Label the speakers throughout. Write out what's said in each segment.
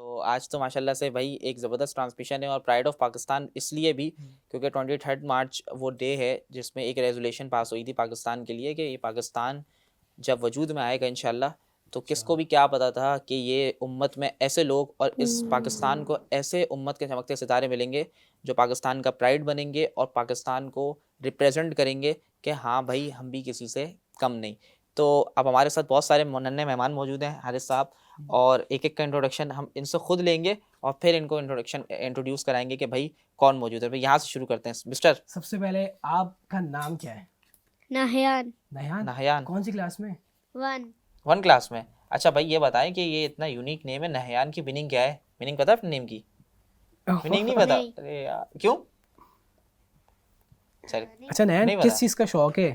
Speaker 1: तो आज तो माशाल्लाह से भाई एक ज़बरदस्त ट्रांसमिशन है और प्राइड ऑफ पाकिस्तान इसलिए भी क्योंकि 23 मार्च वो डे है जिसमें एक रेजोल्यूशन पास हुई थी पाकिस्तान के लिए कि ये पाकिस्तान जब वजूद में आएगा इंशाल्लाह तो किसको भी क्या पता था कि ये उम्मत में ऐसे लोग और इस पाकिस्तान को ऐसे उम्मत के चमकते सितारे मिलेंगे जो पाकिस्तान का प्राइड बनेंगे और पाकिस्तान को रिप्रेजेंट करेंगे कि हाँ भाई हम भी किसी से कम नहीं। तो अब हमारे साथ बहुत सारे नन्हे मेहमान मौजूद हैं हारिस साहब, और एक एक का इंट्रोडक्शन हम इनसे खुद लेंगे और फिर इनको इंट्रोड्यूस कराएंगे कि भाई कौन मौजूद है। भाई यहाँ से शुरू करते हैं। मिस्टर,
Speaker 2: सबसे पहले आपका नाम क्या है?
Speaker 3: नहयान।
Speaker 1: नहयान।
Speaker 2: कौन सी क्लास में?
Speaker 3: 1।
Speaker 1: 1 क्लास में। अच्छा भाई ये बताएं कि ये इतना यूनिक नेम है नहयान की मीनिंग क्या है? मीनिंग पता है अपने नेम की? मीनिंग नहीं पता?
Speaker 3: नहीं।
Speaker 1: अरे यार क्यों? चल
Speaker 2: अच्छा नयन,
Speaker 1: नहीं
Speaker 2: किस
Speaker 1: पता।
Speaker 2: चीज़ का शौक है?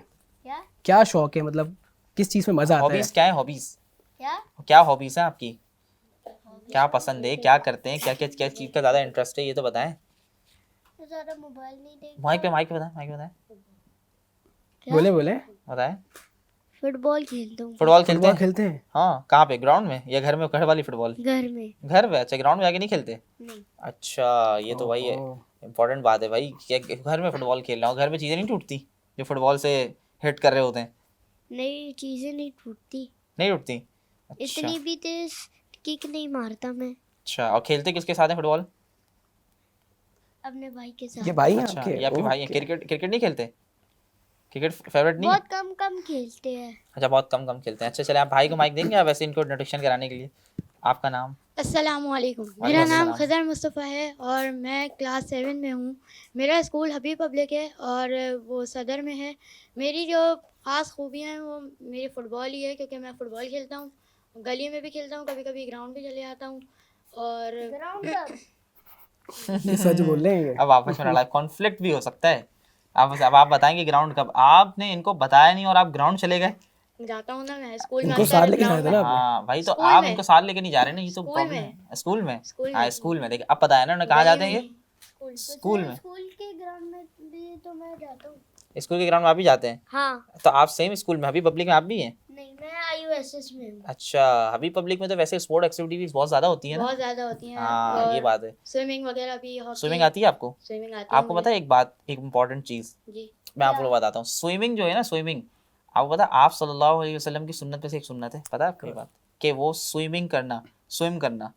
Speaker 3: क्या
Speaker 2: क्या शौक है, मतलब किस चीज़ में मज़ा आता है?
Speaker 1: हॉबीज क्या है? हॉबीज
Speaker 3: क्या
Speaker 1: क्या हॉबीज है आपकी? क्या पसंद है, क्या करते हैं, क्या क्या क्या चीज़ का ज़्यादा इंटरेस्ट है, ये तो बताएं।
Speaker 3: ज़्यादा मोबाइल नहीं देखता।
Speaker 1: माइक पे बताएं, माइक पे बताएं,
Speaker 2: बोले बोले।
Speaker 1: बताएं।
Speaker 3: फुटबॉल खेलता हूँ
Speaker 1: फुटबॉल खेलते
Speaker 2: फुटबॉल
Speaker 1: हैं?
Speaker 2: खेलते हैं?
Speaker 1: हाँ, कहाँ पे? ग्राउंड में या घर में? घर वाली फुटबॉल?
Speaker 3: घर में।
Speaker 1: घर पे? अच्छा, ग्राउंड में जाके नहीं खेलते?
Speaker 3: नहीं।
Speaker 1: अच्छा, ये तो भाई
Speaker 2: ओहो।
Speaker 1: इम्पोर्टेंट बात है भाई कि घर में फुटबॉल खेल रहा हूँ। घर में चीज़ें नहीं टूटती जो फुटबॉल से हिट कर रहे होते हैं?
Speaker 3: नई चीज़ें नहीं टूटती।
Speaker 1: नहीं टूटती? अच्छा
Speaker 3: इतनी भी तेज किक नहीं मारता मैं
Speaker 1: अच्छा। और खेलते किसके साथ है फुटबॉल?
Speaker 3: अपने भाई के
Speaker 2: ये
Speaker 3: साथ।
Speaker 2: भाई हैं
Speaker 1: अच्छा,
Speaker 2: आपके?
Speaker 1: ये आपके भाई हैं।
Speaker 2: ओके।
Speaker 1: क्रिकेट नहीं खेलते? क्रिकेट फेवरेट नहीं?
Speaker 3: बहुत कम कम खेलते हैं।
Speaker 1: अच्छा, बहुत कम कम खेलते हैं। अच्छा चले, आप भाई को माइक देंगे आप वैसे इनको इंट्रोडक्शन कराने के लिए? आपका नाम?
Speaker 4: अस्सलामुअलैकुम,
Speaker 1: वालेकुम
Speaker 4: मेरा नाम
Speaker 1: अस्सलाम।
Speaker 4: खज़र मुस्तफ़ा है और मैं क्लास 7 में हूँ। मेरा स्कूल हबीब पब्लिक है और वो सदर में है। मेरी जो ख़ास खूबियाँ हैं वो मेरी फ़ुटबॉल ही है, क्योंकि मैं फ़ुटबॉल खेलता हूँ, गली में भी खेलता हूँ, कभी कभी ग्राउंड भी चले जाता हूँ। और
Speaker 3: ग्राउंड
Speaker 2: ये सच बोल रहे हैं ये?
Speaker 1: अब आपस में लड़ाई कॉन्फ्लिक्ट भी हो सकता है। अब आप बताएंगे ग्राउंड कब? आपने इनको बताया नहीं और आप ग्राउंड चले गए।
Speaker 4: जाता हूँ ना मैं स्कूल में,
Speaker 2: इनको
Speaker 4: अंदर
Speaker 2: साथ लेके जाना
Speaker 4: ग्राउंड
Speaker 2: था
Speaker 4: में।
Speaker 2: ना आपने?
Speaker 1: हाँ भाई, तो
Speaker 4: स्कूल
Speaker 1: आप
Speaker 4: में।
Speaker 1: इनको साथ लेके नहीं जा रहे ना, ये तो
Speaker 4: स्कूल
Speaker 1: प्रॉब्लम
Speaker 4: में।
Speaker 1: है। स्कूल में?
Speaker 4: स्कूल
Speaker 1: हाँ
Speaker 4: में।
Speaker 1: स्कूल में। देखिए अब पता है ना उन्हें कहाँ
Speaker 4: गली
Speaker 1: जाते हैं
Speaker 4: में
Speaker 1: ये?
Speaker 4: नहीं।
Speaker 1: स्कूल में।
Speaker 3: स्कूल के ग्राउंड में भी तो मैं जाता हूँ।
Speaker 1: स्कूल के ग्राउंड में आप भी जाते हैं?
Speaker 3: हाँ।
Speaker 1: तो आप सेम स्कूल में हबीब पब्लिक में आप भी हैं?
Speaker 3: नहीं, मैं IUSS में हूँ।
Speaker 1: अच्छा, हबीब पब्लिक में तो वैसे स्पोर्ट एक्टिविटीज बहुत ज्यादा होती है ना?
Speaker 4: बहुत ज़्यादा होती हैं।
Speaker 1: हाँ ये
Speaker 4: और
Speaker 1: बात है।
Speaker 4: स्विमिंग वगैरह भी, हॉकी।
Speaker 1: स्विमिंग आती है आपको?
Speaker 4: स्विमिंग आती है
Speaker 1: आपको पता है एक बात, एक इम्पॉर्टेंट चीज
Speaker 4: जी।
Speaker 1: मैं आपको बताता हूँ। स्विमिंग जो है ना, स्विमिंग, आपको पता है आप सल्लल्लाहु अलैहि वसल्लम की सुन्नत में से एक सुन्नत है, पता है आपको ये बात? कि वो स्विमिंग करना, स्विम करना।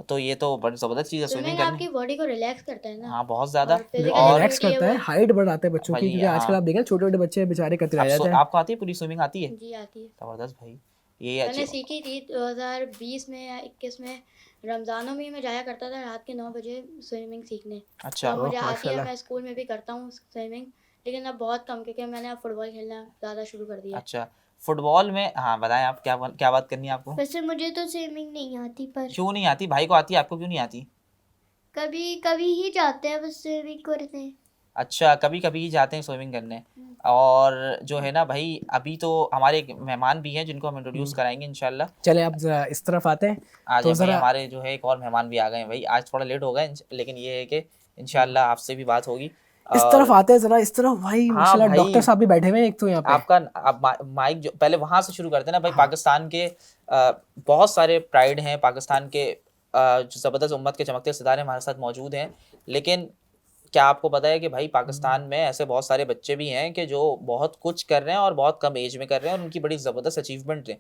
Speaker 1: तो ये तो बड़ी जबरदस्त चीज़ है स्विमिंग
Speaker 4: स्विमिंग
Speaker 1: करनी।
Speaker 4: आपकी बॉडी को रिलैक्स करता है ना।
Speaker 1: हाँ बहुत ज्यादा।
Speaker 4: और फिजिकल
Speaker 1: और
Speaker 2: रिलैक्स
Speaker 4: एक्टिविटी है
Speaker 2: करता है,
Speaker 4: वो।
Speaker 2: हाइट बढ़ाता है बच्चों की,
Speaker 1: भाई
Speaker 2: क्योंकि आजकल
Speaker 1: हाँ,
Speaker 2: आप देखें छोटे छोटे बच्चे बेचारे कतरे रह जाते हैं।
Speaker 1: आपको आती है पूरी स्विमिंग आती है?
Speaker 4: जी आती है।
Speaker 1: जबरदस्त भाई, ये
Speaker 4: मैंने
Speaker 1: अच्छी।
Speaker 4: सीखी थी 2020 में या 21 में। रमज़ानों में मैं जाया करता था रात के 9 बजे स्विमिंग सीखने।
Speaker 1: अच्छा
Speaker 4: तो मुझे आती है,
Speaker 2: माशाल्लाह।
Speaker 4: मैं स्कूल में भी करता हूँ स्विमिंग, लेकिन अब बहुत कम, क्योंकि मैंने अब फुटबॉल खेलना ज़्यादा शुरू कर दिया।
Speaker 1: अच्छा, फुटबॉल में, हाँ बताएं आप क्या बात करनी है आपको?
Speaker 3: वैसे मुझे तो स्विमिंग नहीं आती, पर
Speaker 1: क्यों नहीं आती? भाई को आती है, आपको क्यों नहीं आती?
Speaker 3: कभी कभी ही जाते हैं बस स्विमिंग करने।
Speaker 1: अच्छा, कभी कभी ही जाते हैं स्विमिंग करने। और जो है ना भाई, अभी तो हमारे एक मेहमान भी हैं जिनको हम इंट्रोड्यूस कराएंगे इंशाल्लाह।
Speaker 2: चले आप जरा इस तरफ आते हैं
Speaker 1: आज
Speaker 2: तो
Speaker 1: भाई
Speaker 2: जरा
Speaker 1: हमारे जो है एक और मेहमान भी आ गए हैं भाई। आज थोड़ा लेट हो गए लेकिन ये है कि इंशाल्लाह आपसे भी बात होगी।
Speaker 2: इस
Speaker 1: और
Speaker 2: तरफ आते हैं, जरा इस तरफ। भाई
Speaker 1: हाँ
Speaker 2: माशाल्लाह
Speaker 1: भाई,
Speaker 2: डॉक्टर साहब भी बैठे हुए हैं एक तो यहाँ पे।
Speaker 1: आपका अब माइक जो पहले वहां से शुरू करते हैं ना भाई।
Speaker 2: हाँ।
Speaker 1: पाकिस्तान के बहुत सारे प्राइड हैं पाकिस्तान के, जो ज़बरदस्त उम्मत के चमकते सितारे हमारे साथ मौजूद हैं। लेकिन क्या आपको पता है कि भाई पाकिस्तान में ऐसे बहुत सारे बच्चे भी हैं कि जो बहुत कुछ कर रहे हैं और बहुत कम एज में कर रहे हैं और उनकी बड़ी ज़बरदस्त अचीवमेंट है।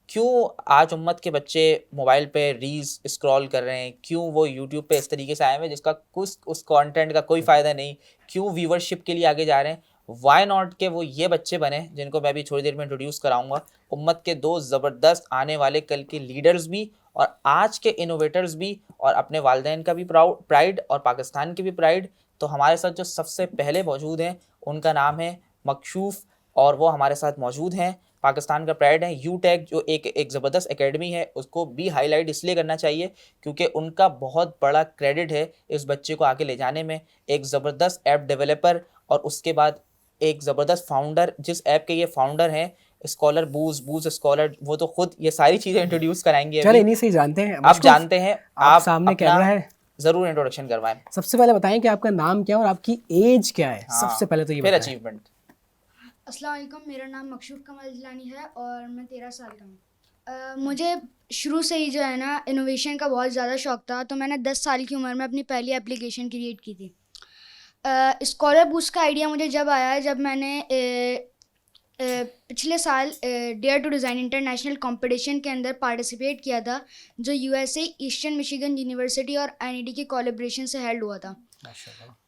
Speaker 1: क्यों आज उम्मत के बच्चे मोबाइल पे रील्स स्क्रॉल कर रहे हैं? क्यों वो यूट्यूब पे इस तरीके से आए हुए हैं जिसका कुछ उस कंटेंट का कोई फ़ायदा नहीं? क्यों व्यूवरशिप के लिए आगे जा रहे हैं? वाई नॉट के वो ये बच्चे बने जिनको मैं भी थोड़ी देर में इंट्रोड्यूस कराऊंगा। उम्मत के दो ज़बरदस्त आने वाले कल के लीडर्स भी और आज के इनोवेटर्स भी, और अपने वालिदैन का भी प्राइड और पाकिस्तान की भी प्राइड। तो हमारे साथ जो सबसे पहले मौजूद हैं उनका नाम है मकशूफ़, और वो हमारे साथ मौजूद हैं। पाकिस्तान का प्राइड है। यूटेक जो एक ज़बरदस्त एकेडमी है, उसको भी हाईलाइट इसलिए करना चाहिए क्योंकि उनका बहुत बड़ा क्रेडिट है इस बच्चे को आगे ले जाने में। एक ज़बरदस्त ऐप डेवलपर और उसके बाद एक ज़बरदस्त फाउंडर, जिस ऐप के ये फाउंडर हैं स्कॉलर बूज स्कॉलर, वो तो खुद ये सारी चीज़ें इंट्रोड्यूस कराएंगे।
Speaker 2: चले इन्हीं से ही जानते हैं।
Speaker 1: आप जानते हैं,
Speaker 2: आप सामने कैमरा है,
Speaker 1: ज़रूर इंट्रोडक्शन करवाएं।
Speaker 2: सबसे पहले बताएं कि आपका नाम क्या है और आपकी एज क्या है।
Speaker 1: हाँ,
Speaker 2: सबसे पहले तो ये
Speaker 1: फिर
Speaker 2: बताएं।
Speaker 1: अचीवमेंट।
Speaker 5: अस्सलाम वालेकुम, मेरा नाम मकशूफ़ कमल जिलानी है और मैं 13 साल का हूँ। मुझे शुरू से ही जो है ना इनोवेशन का बहुत ज़्यादा शौक था, तो मैंने 10 साल की उम्र में अपनी पहली एप्लीकेशन क्रिएट की थी। स्कॉलर बूस्ट का आइडिया मुझे जब आया जब मैंने पिछले साल dare to design international competition के अंदर पार्टिसिपेट किया था, जो यूएसए ईस्टर्न मिशिगन यूनिवर्सिटी और एनईडी के कोलैबोरेशन से हेल्ड हुआ था।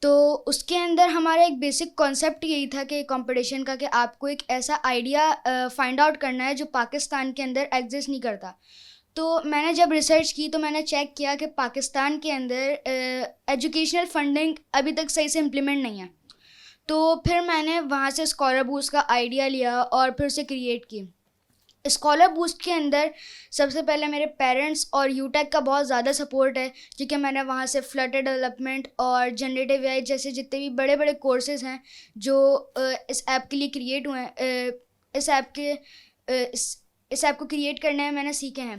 Speaker 5: तो उसके अंदर हमारा एक बेसिक कॉन्सेप्ट यही था कि कंपटीशन का, कि आपको एक ऐसा आइडिया फाइंड आउट करना है जो पाकिस्तान के अंदर एग्जिस्ट नहीं करता। तो मैंने जब रिसर्च की तो मैंने चेक किया कि पाकिस्तान के अंदर एजुकेशनल फंडिंग अभी तक सही से इम्प्लीमेंट नहीं है। तो फिर मैंने वहाँ से स्कॉलर बूस्ट का आइडिया लिया और फिर उसे क्रिएट की। स्कॉलर बूस्ट के अंदर सबसे पहले मेरे पेरेंट्स और यूटेक का बहुत ज़्यादा सपोर्ट है, क्योंकि मैंने वहाँ से फ्लटर डेवलपमेंट और जनरेटिव एआई जैसे जितने भी बड़े बड़े कोर्सेज़ हैं जो इस ऐप के लिए क्रिएट हुए हैं, इस ऐप को क्रिएट करने में मैंने सीखे हैं।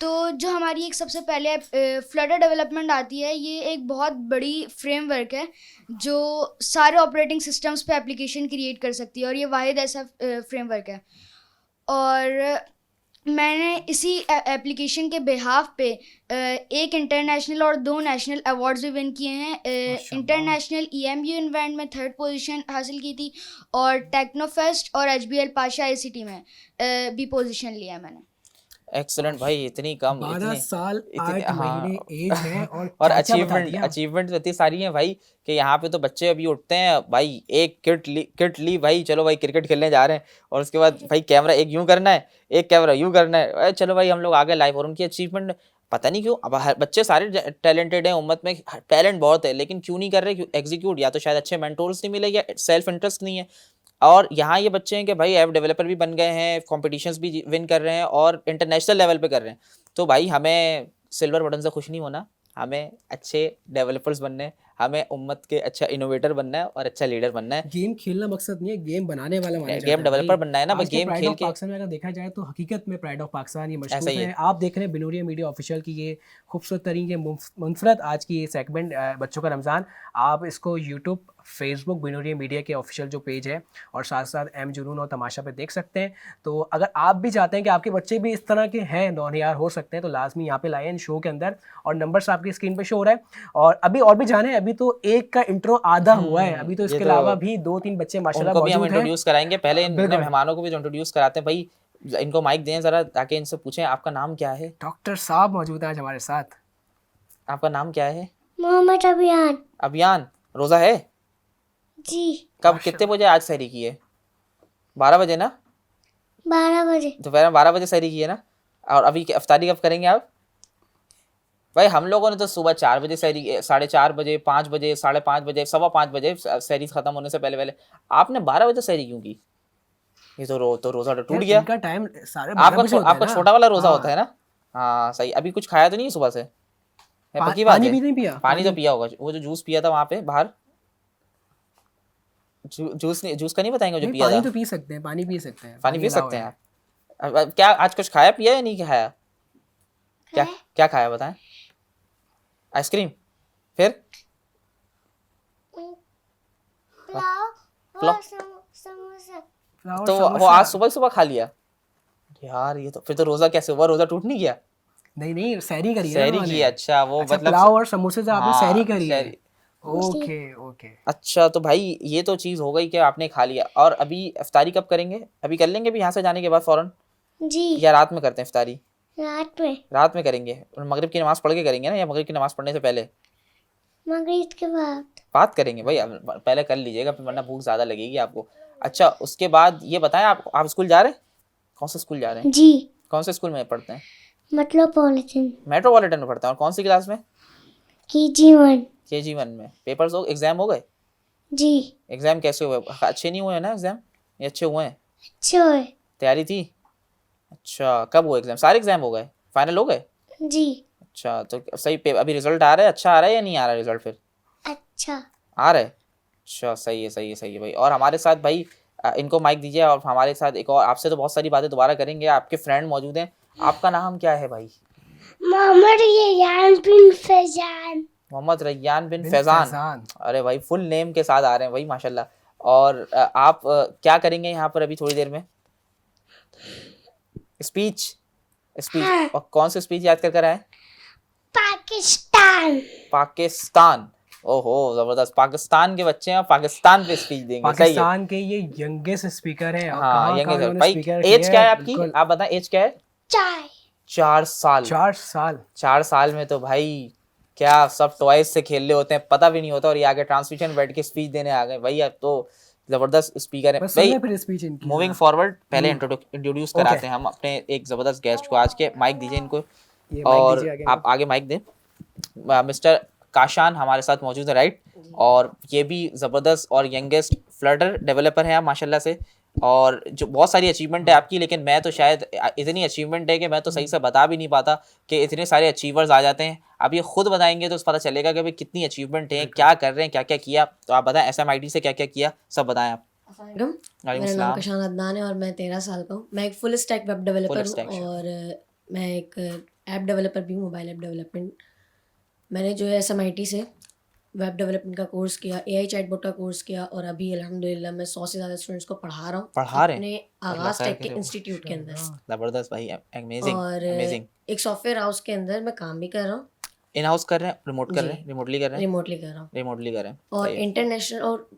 Speaker 5: तो जो हमारी एक सबसे पहले फ्लटर डेवलपमेंट आती है, ये एक बहुत बड़ी फ्रेमवर्क है जो सारे ऑपरेटिंग सिस्टम्स पे एप्लीकेशन क्रिएट कर सकती है, और ये वाहिद ऐसा फ्रेमवर्क है। और मैंने इसी एप्लीकेशन के बिहाफ पे एक इंटरनेशनल और 2 नेशनल अवार्ड्स भी विन किए हैं। इंटरनेशनल EMU इवेंट में 3rd पोजीशन हासिल की थी, और टेक्नोफेस्ट और HBL पाशा ICT में भी पोजीशन लिया मैंने।
Speaker 1: एक्सलेंट भाई, इतनी कम
Speaker 2: 12 साल 8
Speaker 1: हाँ
Speaker 2: महीने एज है और
Speaker 1: और
Speaker 2: क्या बता
Speaker 1: अचीवमेंट
Speaker 2: दिया।
Speaker 1: अचीवमेंट इतनी सारी हैं भाई कि यहाँ पे तो बच्चे अभी उठते हैं भाई, एक किट ली भाई, चलो भाई क्रिकेट खेलने जा रहे हैं, और उसके बाद भाई कैमरा एक यूं करना है, एक कैमरा यूं करना है, अरे चलो भाई हम लोग आगे लाइव। और उनकी अचीवमेंट पता नहीं क्यों, अब बच्चे सारे टैलेंटेड हैं, उम्मत में टैलेंट बहुत है, लेकिन क्यों नहीं कर रहे एग्जीक्यूट? या तो शायद अच्छे मेंटोर्स नहीं मिले, या सेल्फ इंटरेस्ट नहीं है। और यहाँ ये बच्चे हैं कि भाई ऐप डेवलपर भी बन गए हैं, कॉम्पिटिशन्स भी विन कर रहे हैं और इंटरनेशनल लेवल पे कर रहे हैं। तो भाई हमें सिल्वर बटन से खुश नहीं होना, हमें अच्छे डेवलपर्स बनने हैं, हमें उम्मत के अच्छा इनोवेटर बनना है और अच्छा लीडर बनना है।
Speaker 2: गेम खेलना मकसद नहीं है, गेम बनाने वाला माना जाता
Speaker 1: गेम
Speaker 2: है
Speaker 1: डेवलपर
Speaker 2: भाई।
Speaker 1: बनना है ना,
Speaker 2: आज
Speaker 1: बस
Speaker 2: के
Speaker 1: गेम
Speaker 2: प्राइड
Speaker 1: खेल
Speaker 2: ऑफ
Speaker 1: के
Speaker 2: पाकिस्तान में अगर देखा जाए तो हकीकत में प्राइड ऑफ पाकिस्तान ये
Speaker 1: ऐसा
Speaker 2: मशहूर
Speaker 1: ही
Speaker 2: है।
Speaker 1: है।
Speaker 2: आप देख रहे हैं बिनूरिया मीडिया ऑफिशियल की ये खूबसूरत तरीन के मुनफरद आज की ये सेगमेंट बच्चों का रमज़ान। आप इसको यूट्यूब, फेसबुक बिनूरिया मीडिया के ऑफिशियल जो पेज है, और साथ साथ एम जुनून और तमाशा पे देख सकते हैं। तो अगर आप भी चाहते हैं कि आपके बच्चे भी इस तरह के हैं, नौनियार हो सकते हैं, तो लाजमी यहाँ पे लाए इन शो के अंदर, और नंबर्स आपकी स्क्रीन पे शो हो रहा है। और अभी और भी जाने, अभी तो एक का इंट्रो आधा हुआ है, अभी तो
Speaker 1: ये
Speaker 2: इसके
Speaker 1: तो
Speaker 2: अलावा भी 2-3 बच्चे माशाल्लाह
Speaker 1: उनको भी हम
Speaker 2: मौजूद हैं।
Speaker 1: इंट्रोड्यूस कराएंगे। पहले इन
Speaker 2: बिल्कुल।
Speaker 1: मेहमानों को भी इंट्रोड्यूस कराते हैं भाई, इनको माइक दें जरा ताकि इनसे पूछें आपका नाम क्या है।
Speaker 2: डॉक्टर साहब मौजूद हैं आज हमारे साथ।
Speaker 1: आपका नाम क्या है?
Speaker 3: मोहम्मद अभियान।
Speaker 1: अभियान। रोजा है?
Speaker 3: जी।
Speaker 1: कब, कितने बजे आज सहरी की है? 12 बजे ना?
Speaker 3: 12 बजे।
Speaker 1: दोपहर में 12 बजे सहरी की है ना? और अभी अफ्तारी कब करेंगे आप? भाई हम लोगों ने तो सुबह 4 बजे सहरी, 4:30 बजे, 5 बजे, 5:30 बजे, 5:15 बजे सहरी खत्म होने से पहले पहले। आपने 12 बजे सहरी क्यों की? ये तो रोजा तो टूट गया।
Speaker 2: इनका टाइम सारे 12 बजे होता है
Speaker 1: आपका
Speaker 2: ना।
Speaker 1: छोटा वाला रोजा
Speaker 2: हाँ।
Speaker 1: होता है ना? हाँ सही। अभी कुछ खाया तो नहीं सुबह से? है पक्की बात
Speaker 2: पानी
Speaker 1: है?
Speaker 2: भी नहीं पिया?
Speaker 1: पानी तो पिया होगा, वो जो जूस पिया था वहां पे बाहर। जूस का नहीं बताएंगे जो
Speaker 2: नहीं,
Speaker 1: पिया
Speaker 2: पानी
Speaker 1: था?
Speaker 2: तो पी सकते हैं, पानी पी सकते हैं,
Speaker 1: पानी पी
Speaker 2: अलाउ
Speaker 1: सकते
Speaker 2: है।
Speaker 1: हैं आप? अब क्या आज कुछ खाया पिया या नहीं खाया? क्या क्या खाया बताएं? आइसक्रीम? फिर
Speaker 3: पुलाव
Speaker 1: पुलाव?
Speaker 3: और समोसा।
Speaker 2: फ्लावर
Speaker 1: तो वो
Speaker 2: समोसा।
Speaker 1: आज सुबह सुबह खा लिया यार? ये तो फिर तो रोजा कैसे हुआ? रोजा टूट नहीं गया?
Speaker 2: नहीं सहरी करी है ना
Speaker 1: सहरी
Speaker 2: उन्होंने।
Speaker 1: की? अच्छा वो
Speaker 2: अच्छा,
Speaker 1: मतलब
Speaker 2: पुलाव और समोसे से आपने
Speaker 1: हाँ,
Speaker 2: सहरी करी है।
Speaker 1: सहरी।
Speaker 2: Okay okay.
Speaker 1: अच्छा तो भाई ये तो चीज़ हो गई कि आपने खा लिया, और अभी इफ्तारी कब करेंगे? अभी कर लेंगे, अभी यहाँ से जाने के बाद फौरन,
Speaker 3: जी।
Speaker 1: या रात में करते हैं इफ्तारी?
Speaker 3: रात में।
Speaker 1: रात में करेंगे, और मगरिब की नमाज़ पढ़ के करेंगे ना, या मगरिब की नमाज़ पढ़ने से पहले
Speaker 3: मगरिब के बाद।
Speaker 1: बात करेंगे भाई? अब पहले कर लीजिएगा, फिर वरना भूख ज़्यादा लगेगी आपको। अच्छा उसके बाद ये बताएं, आप स्कूल जा रहे हैं? कौन से स्कूल जा रहे हैं?
Speaker 3: जी।
Speaker 1: कौन से स्कूल में पढ़ते हैं?
Speaker 3: मेट्रोपॉलिटन।
Speaker 1: मेट्रोपॉलिटन में पढ़ते हैं। और कौन सी क्लास में?
Speaker 3: KG1।
Speaker 1: KG1 में। पेपर्स हो, एग्जाम हो गए?
Speaker 3: जी।
Speaker 1: एग्जाम कैसे हुए? अच्छे नहीं हुए हैं ना एग्जाम, ये अच्छे हुए हैं?
Speaker 3: अच्छे हुए।
Speaker 1: तैयारी थी? अच्छा कब हुए एग्जाम? सारे एग्जाम हो गए, फाइनल हो गए?
Speaker 3: जी।
Speaker 1: अच्छा तो सही अभी रिजल्ट आ रहा है? अच्छा आ रहा है या नहीं आ रहा रिजल्ट? फिर
Speaker 3: अच्छा।
Speaker 1: आ रहा है? अच्छा सही है सही है सही है भाई। और हमारे साथ भाई इनको माइक दीजिए, और हमारे साथ एक और, आपसे तो बहुत सारी बातें दोबारा करेंगे, आपके फ्रेंड मौजूद हैं। आपका नाम क्या है भाई?
Speaker 3: मोहम्मद रैयान बिन फैजान।
Speaker 1: मोहम्मद रैयान बिन
Speaker 2: बिन
Speaker 1: फैजान।
Speaker 2: फैजान।
Speaker 1: अरे भाई फुल नेम के साथ आ रहे हैं भाई माशाल्लाह। और आप क्या करेंगे यहाँ पर अभी थोड़ी देर में? स्पीच? स्पीच, और कौन सी स्पीच याद कर आए?
Speaker 3: पाकिस्तान।
Speaker 1: पाकिस्तान, ओहो जबरदस्त, पाकिस्तान के बच्चे हैं और पाकिस्तान पे स्पीच देंगे, सही है।
Speaker 2: पाकिस्तान के ये यंगेस्ट स्पीकर हैं और
Speaker 1: हाँ
Speaker 2: कहाँ
Speaker 1: यंग
Speaker 2: उन्होंने
Speaker 1: भाई,
Speaker 2: स्पीकर
Speaker 1: एज
Speaker 2: किए
Speaker 1: क्या है
Speaker 2: हैं,
Speaker 1: आपकी,
Speaker 2: बिल्कुल।
Speaker 1: आप बताएं एज क्या है? 4 साल।
Speaker 2: 4 साल।
Speaker 1: 4 साल में तो भाई क्या सब टॉयज से खेल रहे होते हैं, पता भी नहीं होता, और ये आगे ट्रांसमिशन में बैठ के स्पीच देने आ गए भाई, अब तो जबरदस्त स्पीकर है
Speaker 2: बस
Speaker 1: भाई।
Speaker 2: सुनिए फिर स्पीच इनकी।
Speaker 1: मूविंग फॉरवर्ड, पहले इंट्रोड्यूस कराते हैं हम अपने एक जबरदस्त गेस्ट को आज के, माइक दीजिए इनको,
Speaker 2: ये माइक
Speaker 1: और
Speaker 2: दीजिए आगे
Speaker 1: आप आगे माइक दें। मिस्टर काशान हमारे साथ मौजूद है, राइट, और ये भी ज़बरदस्त और यंगेस्ट फ्लटर डेवलपर हैं आप माशाल्लाह से, और जो बहुत सारी अचीवमेंट है आपकी, लेकिन मैं तो शायद इतनी अचीवमेंट है कि मैं तो सही से बता भी नहीं पाता कि इतने सारे अचीवर्स आ जाते हैं। आप ये खुद बताएंगे तो पता चलेगा कि भाई कितनी अचीवमेंट है, क्या कर रहे हैं, क्या क्या किया, तो आप बताएं SMIT से क्या क्या किया, सब बताएं आप।
Speaker 6: मेरा नाम कशान अदनान है और मैं 13 साल का हूँ। मैं एक फुल स्टैक वेब डेवलपर हूँ और मैं एक ऐप डेवलपर भी हूँ, मोबाइल ऐप डेवलपमेंट। मैंने जो है SMIT से वेब डेवलपमेंट का कोर्स किया, AI चैटबॉट का कोर्स किया, और अभी अल्हम्दुलिल्लाह मैं 100 से ज़्यादा स्टूडेंट्स को पढ़ा रहा हूँ अपने आगाज़ टेक के इंस्टीट्यूट के अंदर।
Speaker 1: ज़बरदस्त भाई, अमेजिंग
Speaker 6: और
Speaker 1: अमेजिंग।
Speaker 6: एक सॉफ्टवेयर हाउस के अंदर मैं काम भी कर रहा हूँ।
Speaker 1: इन हाउस कर रहे हैं, रिमोट कर रहे हैं, रिमोटली कर रहे हैं,
Speaker 6: रिमोटली कर रहा हूँ,
Speaker 1: रिमोटली कर रहे हैं,
Speaker 6: और
Speaker 1: सही है।
Speaker 6: इंटरनेशनल और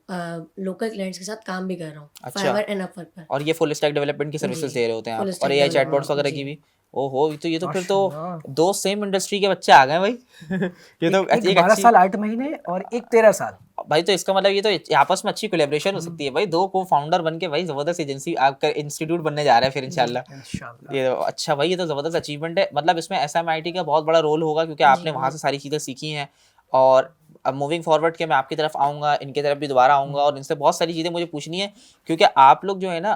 Speaker 6: लोकल क्लाइंट्स के साथ काम भी कर रहा हूँ,
Speaker 1: अच्छा।
Speaker 6: फाइवर एंड अपवर्क पर।
Speaker 1: और ये फुल स्टैक डेवलपमेंट की सर्विसेज
Speaker 6: जी,
Speaker 1: दे रहे होते हैं
Speaker 6: full
Speaker 1: आप,
Speaker 6: stack
Speaker 1: और AI
Speaker 6: development,
Speaker 1: चैटबॉट्स वगैरह की
Speaker 6: जी।
Speaker 1: भी। ओहो, ये तो फिर तो
Speaker 2: माशाल्लाह।
Speaker 1: 2 सेम इंडस्ट्री के बच्चे आ गए भाई। ये तो
Speaker 2: एक
Speaker 1: एक
Speaker 2: 12
Speaker 1: अच्छी
Speaker 2: साल 8 महीने और एक 13 साल।
Speaker 1: भाई, तो इसका मतलब ये तो आपस में अच्छी कोलैबोरेशन हो सकती है भाई, 2 को फाउंडर बन के भाई जबरदस्त एजेंसी आपका इंस्टीट्यूट बनने जा रहा है फिर इंशाल्लाह।
Speaker 2: इंशाल्लाह।
Speaker 1: ये तो अच्छा भाई, ये तो जबरदस्त अचीवमेंट है, मतलब इसमें SMIT का बहुत बड़ा रोल होगा क्योंकि आपने वहाँ से सारी चीज़ें सीखी हैं। और अब मूविंग फॉरवर्ड के मैं आपकी तरफ आऊँगा, इनकी तरफ भी दोबारा आऊँगा, और इनसे बहुत सारी चीज़ें मुझे पूछनी है, क्योंकि आप लोग जो है ना,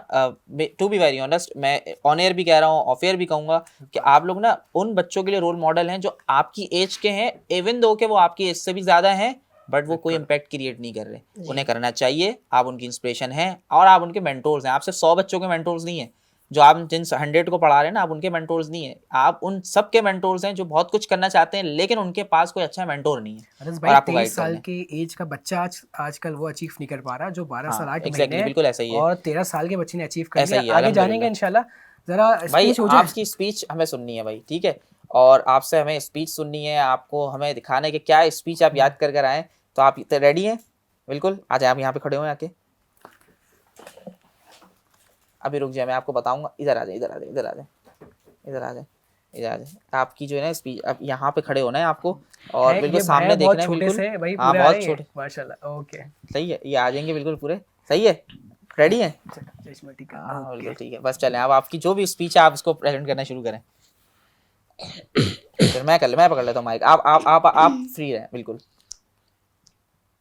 Speaker 1: टू बी वेरी ऑनेस्ट, मैं ऑन एयर भी कह रहा हूँ, ऑफ एयर भी कहूँगा, कि आप लोग ना उन बच्चों के लिए रोल मॉडल हैं जो आपकी एज के हैं, इवन दो कि वो आपकी एज से भी ज़्यादा हैं, बट वो कोई इम्पैक्ट क्रिएट नहीं कर रहे। उन्हें करना चाहिए, आप उनकी इंस्पिरेशन हैं और आप उनके मेंटोर्स हैं। आप सिर्फ 100 बच्चों के मेंटोर्स नहीं हैं, जो आप जिन 100 को पढ़ा रहे हैं ना, आप उनके मेंटोर्स नहीं है, आप उन सब के मेंटोर्स हैं जो बहुत कुछ करना चाहते हैं, लेकिन उनके पास कोई अच्छा मेंटोर नहीं है।
Speaker 2: अरस
Speaker 1: और
Speaker 2: भाई
Speaker 1: आपको
Speaker 2: 23
Speaker 1: गाइड
Speaker 2: साल
Speaker 1: करना है।
Speaker 2: के एज का बच्चा आजकल वो अचीव नहीं कर पा रहा जो 12 साल 8
Speaker 1: एग्जैक्टली,
Speaker 2: महीने
Speaker 1: बिल्कुल ऐसा ही है।
Speaker 2: और 13 साल के बच्चे ने अचीव कर
Speaker 1: ऐसा ही
Speaker 2: लिया।
Speaker 1: है,
Speaker 2: आगे जानेंगे इंशाल्लाह। जरा
Speaker 1: भाई
Speaker 2: स्पीच हो जाए।
Speaker 1: आपकी स्पीच हमें सुननी है भाई, ठीक है, और आपसे हमें स्पीच सुननी है, आपको हमें दिखाना है कि क्या स्पीच आप याद कर आए। तो आप रेडी हैं? बिल्कुल, आ जाए, आप यहाँ पे खड़े हो आके, अभी रुक जाए, मैं आपको बताऊंगा। इधर आ जाए, इधर आ जाए, इधर आ जाए, इधर आ जाए, इधर आ जाए। आपकी जो है ना स्पीच, अब यहाँ पे खड़े होना है आपको, और
Speaker 2: है,
Speaker 1: बिल्कुल
Speaker 2: ये
Speaker 1: सामने
Speaker 2: भाई बहुत
Speaker 1: देखना है,
Speaker 2: छोटे
Speaker 1: बिल्कुल
Speaker 2: से भाई
Speaker 1: हाँ,
Speaker 2: पूरे आ
Speaker 1: बहुत
Speaker 2: रहे हैं।
Speaker 1: छोटे,
Speaker 2: माशाल्लाह, ओके,
Speaker 1: सही है, ये आ जाएंगे बिल्कुल पूरे, सही है, रेडी है?
Speaker 2: चश्मा ठीक
Speaker 1: हाँ
Speaker 2: है,
Speaker 1: बिल्कुल ठीक है, बस चलें, अब आपकी जो भी स्पीच है आप उसको प्रेजेंट करना शुरू करें। फिर मैं पकड़ लेता हूँ माइक, आप फ्री रहें बिल्कुल।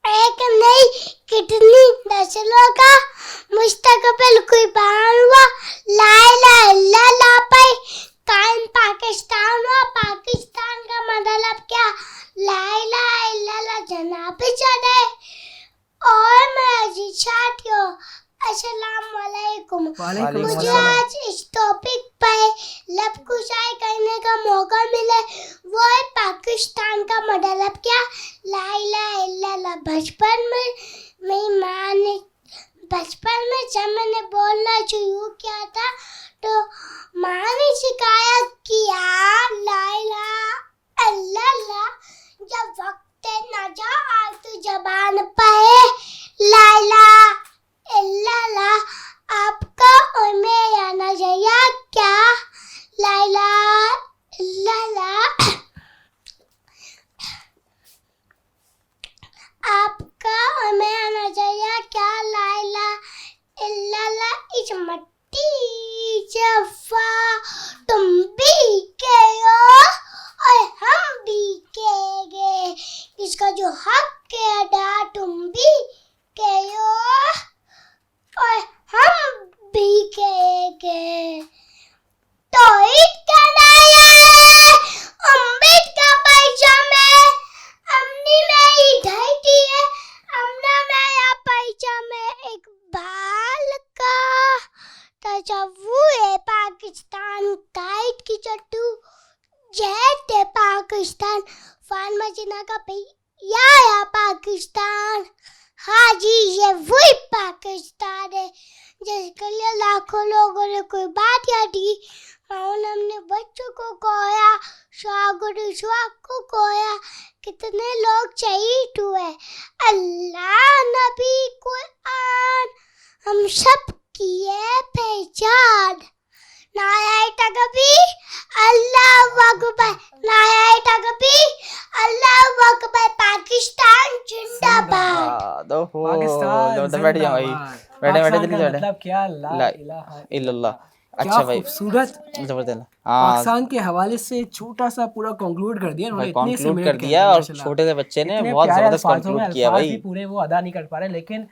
Speaker 3: एक नहीं कितनी नस्लों का मुस्तकबिल कुर्बान हुआ, ला इलाहा इल्लल्लाह पे कायम पाकिस्तान हुआ। पाकिस्तान का मतलब क्या? ला इलाहा इल्लल्लाह जनाब चढ़े। और मेरे अजीज साथियों, अस्सलाम वालेकुम।
Speaker 2: वालेकुम
Speaker 3: मुझे
Speaker 2: अस्सलाम।
Speaker 3: आज इस टॉपिक पर लब कुशाई करने का मौका मिले, वो है पाकिस्तान का मतलब क्या? ला इलाहा इल्लल्लाह। बचपन में मेरी माँ ने, बचपन में जब मैंने बोलना शुरू किया था तो माँ ने सिखाया कि ला इलाहा इल्लल्लाह जब वक्त न जा आए तो जबान पे ला इलाहा इल्लल्लाह आपका और मेरा नजरिया क्या? ला इलाहा इल्लल्लाह आपका और मेरा नजरिया क्या? ला इलाहा इल्लल्लाह इस मट्टी जफा तुम भी के हो और हम भी कहेंगे, इसका जो हक है अदा तुम भी के हो और हम भी कहेंगे। तो ईद का नारा है, उम्मीद का पैजाम है, अमनी में ही ढाई है, अमना मेरा पैजाम है, एक बाल का तस्वुर है पाकिस्तान, काइट की चट्टू जेट है पाकिस्तान, फान मजीना का या पाकिस्तान। हाँ जी, ये वही पाकिस्तान है जिसके लिए लाखों लोगों ने कोई बात याद की, और हमने बच्चों को खोया, शागुर स्वाग को खोया, कितने लोग शहीद हुए। अल्लाह नबी कुरान हम सब की है पहचान। नाराय तकबीर अल्लाहु अकबर, नाराय तकबीर अल्लाहु अकबर। पाकिस्तान जिंदाबाद।
Speaker 1: ओहो,
Speaker 2: पाकिस्तान
Speaker 1: बैठ जाओ भाई,
Speaker 2: जिंदाबाद।
Speaker 1: बैठे बैठे
Speaker 2: पाकिस्तान
Speaker 1: दिल्ली
Speaker 2: का
Speaker 1: बैठे।
Speaker 2: मतलब क्या, ला
Speaker 1: ला
Speaker 2: इलाहा
Speaker 1: इल्लल्लाह।
Speaker 2: क्या
Speaker 1: अच्छा भाई,
Speaker 2: खूबसूरत
Speaker 1: जबरदस्त। हाँ
Speaker 2: पाकिस्तान के हवाले से छोटा सा पूरा कंक्लूड कर दिया
Speaker 1: भाई,
Speaker 2: उन्होंने इतने से
Speaker 1: कंक्लूड
Speaker 2: मिनट
Speaker 1: कर
Speaker 2: के
Speaker 1: दिया,
Speaker 2: अंदर
Speaker 1: और
Speaker 2: माशाल्लाह।
Speaker 1: छोटे से बच्चे ने
Speaker 2: इतने
Speaker 1: बहुत
Speaker 2: प्यारे
Speaker 1: जबरदस्त
Speaker 2: अल्फाजों में
Speaker 1: कंक्लूड किया
Speaker 2: अल्फाज
Speaker 1: भाई।
Speaker 2: भी पूरे वो अदा नहीं कर पा रहे, लेकिन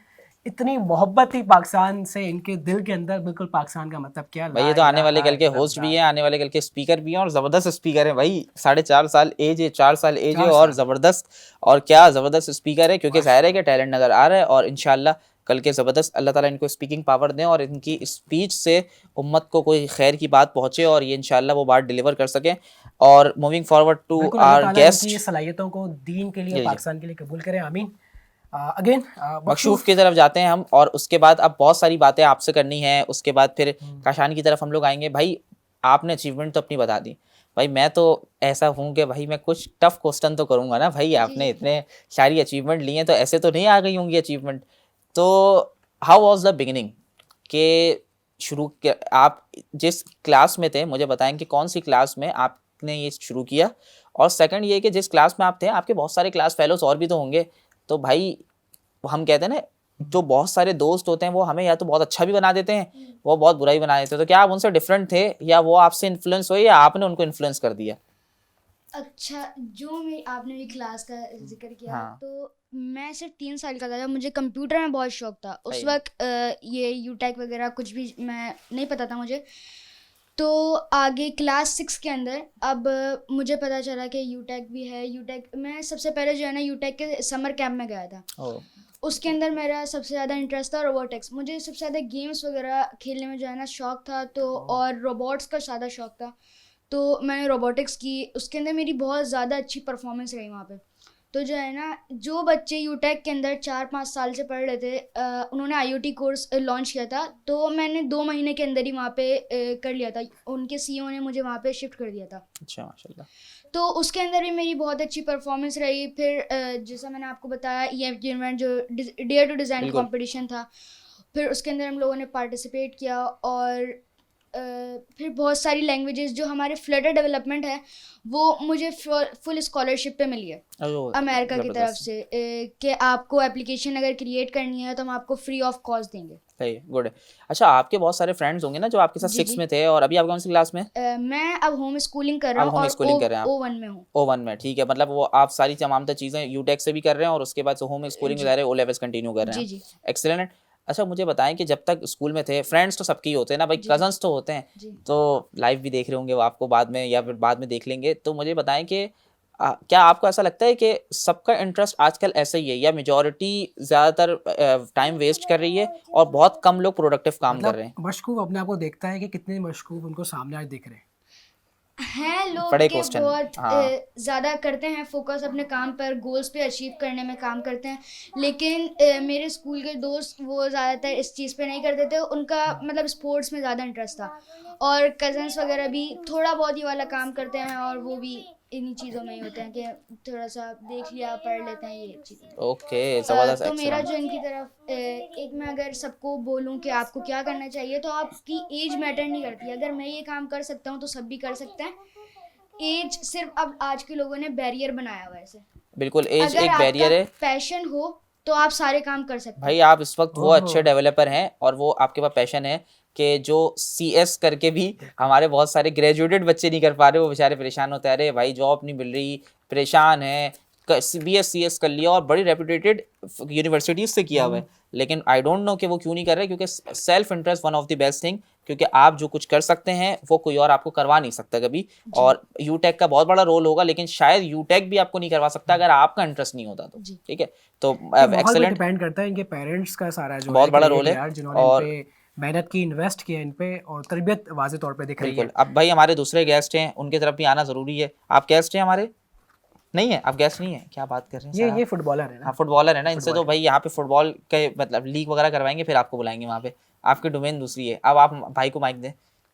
Speaker 2: इतनी मोहब्बत थी पाकिस्तान से इनके दिल के अंदर, बिल्कुल पाकिस्तान का मतलब क्या,
Speaker 1: भाई
Speaker 2: ला
Speaker 1: ये तो आने वाले
Speaker 2: इलाहा
Speaker 1: कल के होस्ट भी
Speaker 2: इल्लल्लाह।
Speaker 1: हैं, आने वाले कल के स्पीकर भी हैं, और जबरदस्त स्पीकर हैं भाई। 4.5 साल एज है, 4 साल एज है,
Speaker 2: 4
Speaker 1: और
Speaker 2: साल।
Speaker 1: जबरदस्त, और क्या जबरदस्त स्पीकर है, क्योंकि जाहिर है कि टैलेंट नजर आ रहा है। और इंशाल्लाह कल के जबरदस्त अल्लाह ताला इनको स्पीकिंग पावर दें, और इनकी स्पीच से उम्मत को कोई खैर की बात पहुंचे, और ये इंशाल्लाह वो बात डिलीवर कर सकें। और मूविंग फॉरवर्ड टू
Speaker 2: बिल्कुल अल्लाह
Speaker 1: आवर
Speaker 2: ताला इनकी
Speaker 1: गेस्ट,
Speaker 2: ये सलाहियतों को दीन के लिए,
Speaker 1: जी, जी।
Speaker 2: पाकिस्तान के लिए कबूल करें, आमीन। अगेन
Speaker 1: मकशूफ की तरफ जाते हैं हम, और उसके बाद अब बहुत सारी बातें आपसे करनी है। उसके बाद फिर काशान की तरफ हम लोग आएंगे। भाई आपने अचीवमेंट तो अपनी बता दी भाई, मैं तो ऐसा हूँ कि भाई मैं कुछ टफ क्वेश्चन तो करूँगा ना भाई। आपने इतने सारी अचीवमेंट लिए हैं, तो ऐसे तो नहीं आ गई होंगी अचीवमेंट। तो हाउ वाज द बिगिनिंग के आप जिस क्लास में थे, मुझे बताएं कि कौन सी क्लास में आपने ये शुरू किया। और सेकंड ये कि जिस क्लास में आप थे, आपके बहुत सारे क्लास फेलोज और भी तो होंगे। तो भाई हम कहते हैं ना, जो बहुत सारे दोस्त होते हैं वो हमें या तो बहुत अच्छा भी बना देते हैं, वो बहुत बुरा ही बना देते हैं। तो क्या आप उनसे डिफरेंट थे, या वो आपसे इन्फ्लुएंस हुए, या आपने उनको इन्फ्लुएंस कर दिया?
Speaker 5: अच्छा, जो मैं आपने भी क्लास का जिक्र किया,
Speaker 1: हाँ।
Speaker 5: तो मैं सिर्फ 3 साल का था जब मुझे कंप्यूटर में बहुत शौक था। उस
Speaker 1: सही।
Speaker 5: वक्त ये यूटेक वगैरह कुछ भी मैं नहीं पता था मुझे। तो आगे क्लास 6 के अंदर अब मुझे पता चला कि यूटेक भी है। यूटेक मैं सबसे पहले जो है ना यूटेक के समर कैंप में गया था।
Speaker 1: ओह,
Speaker 5: उसके अंदर मेरा सबसे ज़्यादा इंटरेस्ट था रोबोटिक्स। मुझे सबसे ज़्यादा गेम्स वगैरह खेलने में जो है ना शौक था, तो और रोबोट्स का ज़्यादा शौक था। तो मैंने रोबोटिक्स की, उसके अंदर मेरी बहुत ज़्यादा अच्छी परफॉर्मेंस रही वहाँ पे। तो जो है ना, जो बच्चे यूटेक के अंदर 4-5 साल से पढ़ रहे थे, उन्होंने आईओटी कोर्स लॉन्च किया था। तो मैंने 2 महीने के अंदर ही वहाँ पे कर लिया था। उनके सीईओ ने मुझे वहाँ पे शिफ्ट कर दिया था।
Speaker 1: अच्छा, माशाल्लाह।
Speaker 5: तो उसके अंदर भी मेरी बहुत अच्छी परफॉर्मेंस रही। फिर जैसा मैंने आपको बताया, ये इवेंट जो डेयर टू डिज़ाइन
Speaker 1: बिल्कुल।
Speaker 5: कंपटीशन था, फिर उसके अंदर हम लोगों ने पार्टिसिपेट किया। और फिर बहुत सारी लैंग्वेजेस जो हमारे फ्लटर डेवलपमेंट है, वो मुझे फुल स्कॉलरशिप पे मिली है
Speaker 1: ओह,
Speaker 5: अमेरिका की तरफ
Speaker 1: जबरदस्त।
Speaker 5: से, कि आपको एप्लीकेशन अगर क्रिएट करनी है तो हम आपको फ्री ऑफ कॉस्ट देंगे।
Speaker 1: सही, गुड है। अच्छा, आपके बहुत सारे फ्रेंड्स होंगे ना जो आपके साथ
Speaker 5: जी,
Speaker 1: 6
Speaker 5: जी।
Speaker 1: में थे, और अभी आप कौन सी क्लास में?
Speaker 5: मैं अब होम स्कूलिंग कर रहा
Speaker 1: अब
Speaker 5: हूँ,
Speaker 1: होम
Speaker 5: और
Speaker 1: स्कूलिंग कर रहे हैं आप?
Speaker 5: O1 में हूँ।
Speaker 1: O1 में, ठीक है। मतलब वो आप सारी तमाम चीज़ें यूटेक से भी कर रहे हैं, और उसके बाद होम स्कूलिंग में
Speaker 5: जी।
Speaker 1: जा रहे हैं, O लेवल्स कंटिन्यू कर रहे
Speaker 5: जी,
Speaker 1: हैं।
Speaker 5: जी।
Speaker 1: एक्सीलेंट। अच्छा, मुझे बताएं कि जब तक स्कूल में थे, फ्रेंड्स तो सबके ही होते हैं ना भाई,
Speaker 5: जी।
Speaker 1: कजन्स तो होते हैं,
Speaker 5: जी।
Speaker 1: तो लाइव भी देख रहे होंगे वो आपको बाद में, या फिर बाद में देख लेंगे। तो मुझे बताएं कि क्या आपको ऐसा लगता है कि सबका इंटरेस्ट आजकल ऐसा ही है, या मेजॉरिटी ज़्यादातर टाइम वेस्ट कर रही है, और बहुत कम लोग प्रोडक्टिव काम कर रहे हैं?
Speaker 2: मतलब मशकूक अपने आप को देखता है कि कितने मशकूक उनको सामने आज दिख रहे हैं।
Speaker 5: हैं लोग
Speaker 1: बड़े
Speaker 5: के
Speaker 1: क्वेश्चन।
Speaker 5: बहुत
Speaker 1: हाँ।
Speaker 5: ज़्यादा करते हैं फोकस अपने काम पर, गोल्स पे अचीव करने में काम करते हैं। लेकिन मेरे स्कूल के दोस्त वो ज़्यादातर इस चीज़ पे नहीं करते थे। उनका मतलब स्पोर्ट्स में ज़्यादा इंटरेस्ट था। और कज़न्स वगैरह भी थोड़ा बहुत ही वाला काम करते हैं, और वो भी इन्हीं चीज़ों में ही होते हैं कि थोड़ा सा देख लिया, पढ़ लेते हैं, ये चीज़ें।
Speaker 1: ओके, ज़बरदस्त,
Speaker 5: तो मेरा
Speaker 1: एक्सीलेंट।
Speaker 5: जो इनकी तरफ एक मैं अगर सबको बोलूं कि आपको क्या करना चाहिए, तो आपकी एज मैटर नहीं करती। अगर मैं ये काम कर सकता हूँ तो सब भी कर सकते हैं। एज सिर्फ अब आज के लोगों ने बैरियर बनाया हुआ है इसे।
Speaker 1: बिल्कुल, एज
Speaker 5: अगर
Speaker 1: एक बैरियर
Speaker 5: आपका
Speaker 1: है।
Speaker 5: पैशन हो तो आप सारे काम कर सकते
Speaker 1: भाई
Speaker 5: हैं।
Speaker 1: आप इस वक्त वो अच्छे
Speaker 2: ओहो।
Speaker 1: डेवलपर हैं, और वो आपके पास पैशन है कि जो CS करके भी हमारे बहुत सारे ग्रेजुएटेड बच्चे नहीं कर पा रहे, वो बेचारे परेशान होते हैं। अरे भाई जॉब नहीं मिल रही, परेशान है। BS CS कर लिया, और बड़ी रेपुटेटेड यूनिवर्सिटीज़ से किया हुआ है, लेकिन आई डोंट नो कि वो क्यों नहीं कर रहे। क्योंकि self interest one of the best thing, क्योंकि आप जो कुछ कर सकते हैं वो कोई और आपको करवा नहीं सकता कभी। और यूटेक का बहुत बड़ा रोल होगा, लेकिन शायद यूटेक भी आपको नहीं करवा सकता अगर आपका इंटरेस्ट नहीं होता तो।
Speaker 5: जी।
Speaker 1: ठीक है, तो
Speaker 2: ये माहौल पे
Speaker 1: एक्सेलेंट,
Speaker 2: डिपेंड करता है, इनके पेरेंट्स का सारा जो
Speaker 1: बहुत
Speaker 2: है
Speaker 1: बड़ा
Speaker 2: कि
Speaker 1: रोल है।
Speaker 2: यार जिन्होंने
Speaker 1: और
Speaker 2: इन पे मेहनत की, इन्वेस्ट किया इन पे, और तरबियत वाज़े तौर पे दिख रही
Speaker 1: बिल्कुल।
Speaker 2: है।
Speaker 1: अब भाई हमारे दूसरे गेस्ट हैं, उनकी तरफ भी आना ज़रूरी है। आप गेस्ट हैं हमारे? नहीं है, आप गेस्ट नहीं है? क्या बात कर रहे हैं सर
Speaker 2: ये
Speaker 1: आप?
Speaker 2: फुटबॉलर है ना।
Speaker 1: हाँ, फुटबॉलर है ना। इनसे तो
Speaker 2: फुटबॉलर।
Speaker 1: भाई यहाँ पे फुटबॉल के मतलब लीग वगैरह करवाएंगे, फिर आपको बुलाएंगे वहाँ पे। आपकी डोमेन दूसरी है। अब आप भाई को माइक दें।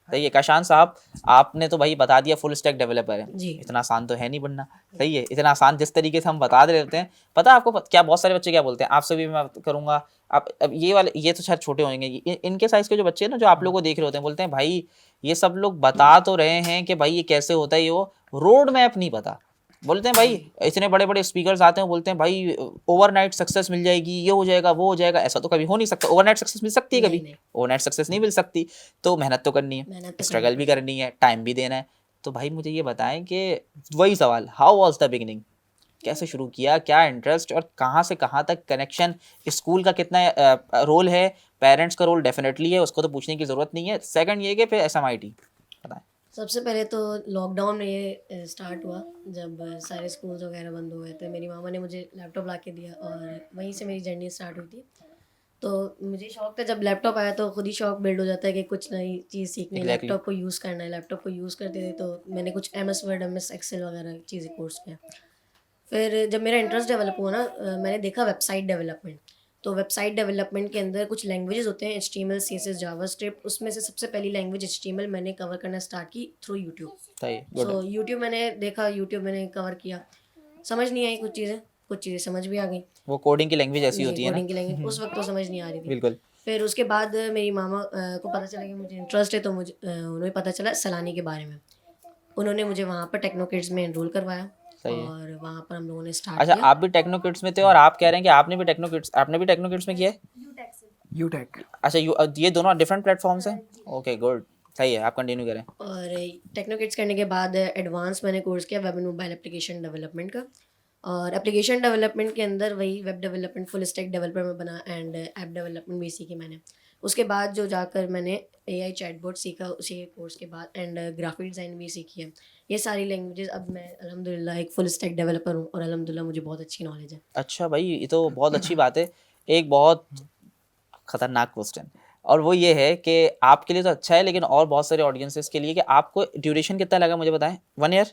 Speaker 1: सही है। काशान साहब, आपने तो भाई बता दिया फुल स्टैक डेवलपर है,
Speaker 6: जी।
Speaker 1: इतना आसान तो है नहीं बनना। सही है, इतना आसान जिस तरीके से हम बता दे रहे हैं, पता है आपको क्या बहुत सारे बच्चे क्या बोलते हैं, आपसे भी मैं करूंगा। आप अब ये वाले, ये तो शायद छोटे होंगे, इनके साइज के जो बच्चे हैं ना, जो आप लोगों को देख रहे होते हैं, बोलते हैं भाई ये सब लोग बता तो रहे हैं कि भाई ये कैसे होता है, ये वो रोड मैप नहीं पता। बोलते हैं भाई इतने बड़े बड़े स्पीकर्स आते हैं, बोलते हैं भाई ओवरनाइट सक्सेस मिल जाएगी, ये हो जाएगा वो हो जाएगा। ऐसा तो कभी हो नहीं सकता। ओवरनाइट सक्सेस मिल सकती है कभी? ओवरनाइट सक्सेस नहीं मिल सकती। तो मेहनत तो करनी है, स्ट्रगल भी करनी है, टाइम भी देना है। तो भाई मुझे ये बताएं कि वही सवाल, हाउ वाज द बिगिनिंग, कैसे शुरू किया, क्या इंटरेस्ट और कहाँ से कहाँ तक कनेक्शन, स्कूल का कितना रोल है, पेरेंट्स का रोल डेफिनेटली है, उसको तो पूछने की ज़रूरत नहीं है। सेकंड ये कि फिर SMIT बताएं।
Speaker 6: सबसे पहले तो लॉकडाउन में ये स्टार्ट हुआ, जब सारे स्कूल्स वगैरह बंद हो गए थे। मेरी मामा ने मुझे लैपटॉप ला के दिया और वहीं से मेरी जर्नी स्टार्ट हुई थी। तो मुझे शौक था, जब लैपटॉप आया तो खुद ही शौक बिल्ड हो जाता है कि कुछ नई चीज़ सीखनी है, लैपटॉप को यूज़ करना है। लैपटॉप को यूज़ करते थे तो मैंने कुछ MS वर्ड, MS एक्सेल वगैरह चीज़ें कोर्स किया। फिर जब मेरा इंटरेस्ट डेवलप हुआ ना, मैंने देखा वेबसाइट डेवलपमेंट। तो वेबसाइट डेवलपमेंट के अंदर कुछ लैंग्वेजेस होते हैं, HTML, CSS, जावास्क्रिप्ट। उसमें से सबसे पहली लैंग्वेज HTML मैंने कवर करना स्टार्ट की थ्रू यूट्यूब। सो यूट्यूब मैंने देखा, यूट्यूब मैंने कवर किया, समझ नहीं आई कुछ चीज़ें समझ भी आ गई।
Speaker 1: वो कोडिंग की लैंग्वेज ऐसी होती है ना,
Speaker 6: कोडिंग की लैंग्वेज उस वक्त तो समझ नहीं आ रही थी।
Speaker 1: बिल्कुल।
Speaker 6: फिर उसके बाद मेरी मामा को पता चला कि मुझे इंटरेस्ट है, तो मुझे उन्हें पता चला सलानी के बारे में। उन्होंने मुझे वहाँ पर टेक्नो किड्स में एनरोल करवाया और वहाँ पर हम लोगों ने स्टार्ट
Speaker 1: अच्छा,
Speaker 6: किया।
Speaker 1: आप भी टेक्नो किड्स में थे और आप कह रहे हैं कि आपने भी टेक्नो किड्स में किया है?
Speaker 2: यूटेक।
Speaker 1: अच्छा, ये दोनों डिफरेंट प्लेटफॉर्म्स हैं। ओके गुड, सही है, आप कंटिन्यू करें।
Speaker 6: और टेक्नो किड्स करने के बाद एडवांस मैंने कोर्स किया web and mobile application development का। और एप्लीकेशन डेवलपमेंट के अंदर वही web development, full stack developer में बना एंड ऐप डेवलपमेंट भी सीखी मैंने। उसके बाद जो जाकर मैंने AI चैटबॉट सीखा उसी कोर्स के बाद, एंड ग्राफिक डिज़ाइन भी सीखी है। ये सारी लैंग्वेजेस, अब मैं अल्हम्दुलिल्लाह एक फुल स्टैक डेवलपर हूँ और अल्हम्दुलिल्लाह मुझे बहुत अच्छी नॉलेज है।
Speaker 1: अच्छा भाई, ये तो बहुत अच्छी बात है। एक बहुत खतरनाक क्वेश्चन, और वो ये है कि आपके लिए तो अच्छा है, लेकिन और बहुत सारे ऑडियंसेस के लिए कि आपको ड्यूरेशन कितना लगा, मुझे बताएं। 1 ईयर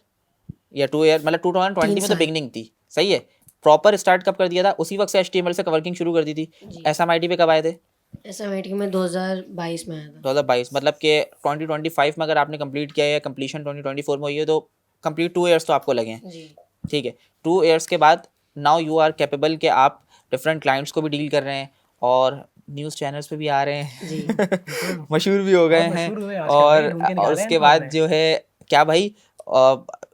Speaker 1: या 2 ईयर? मतलब 2020 में तो बिगनिंग थी, सही है। प्रॉपर स्टार्ट कब कर दिया था? उसी वक्त से HTML से वर्किंग शुरू कर दी थी? SMIT पे कब आए थे?
Speaker 6: SMIT में 2022 में आया था।
Speaker 1: 2022 मतलब कि 2025 में अगर आपने कंप्लीट किया है या कंप्लीशन 2024 में हुई है, तो कंप्लीट 2 ईयर्स तो आपको लगे हैं।
Speaker 6: जी।
Speaker 1: ठीक है, 2 ईयर्स के बाद नाउ यू आर कैपेबल कि आप डिफरेंट क्लाइंट्स को भी डील कर रहे हैं और न्यूज़ चैनल्स पे भी आ रहे हैं
Speaker 6: जी।
Speaker 1: मशहूर भी हो गए हैं। और उसके बाद जो है क्या भाई,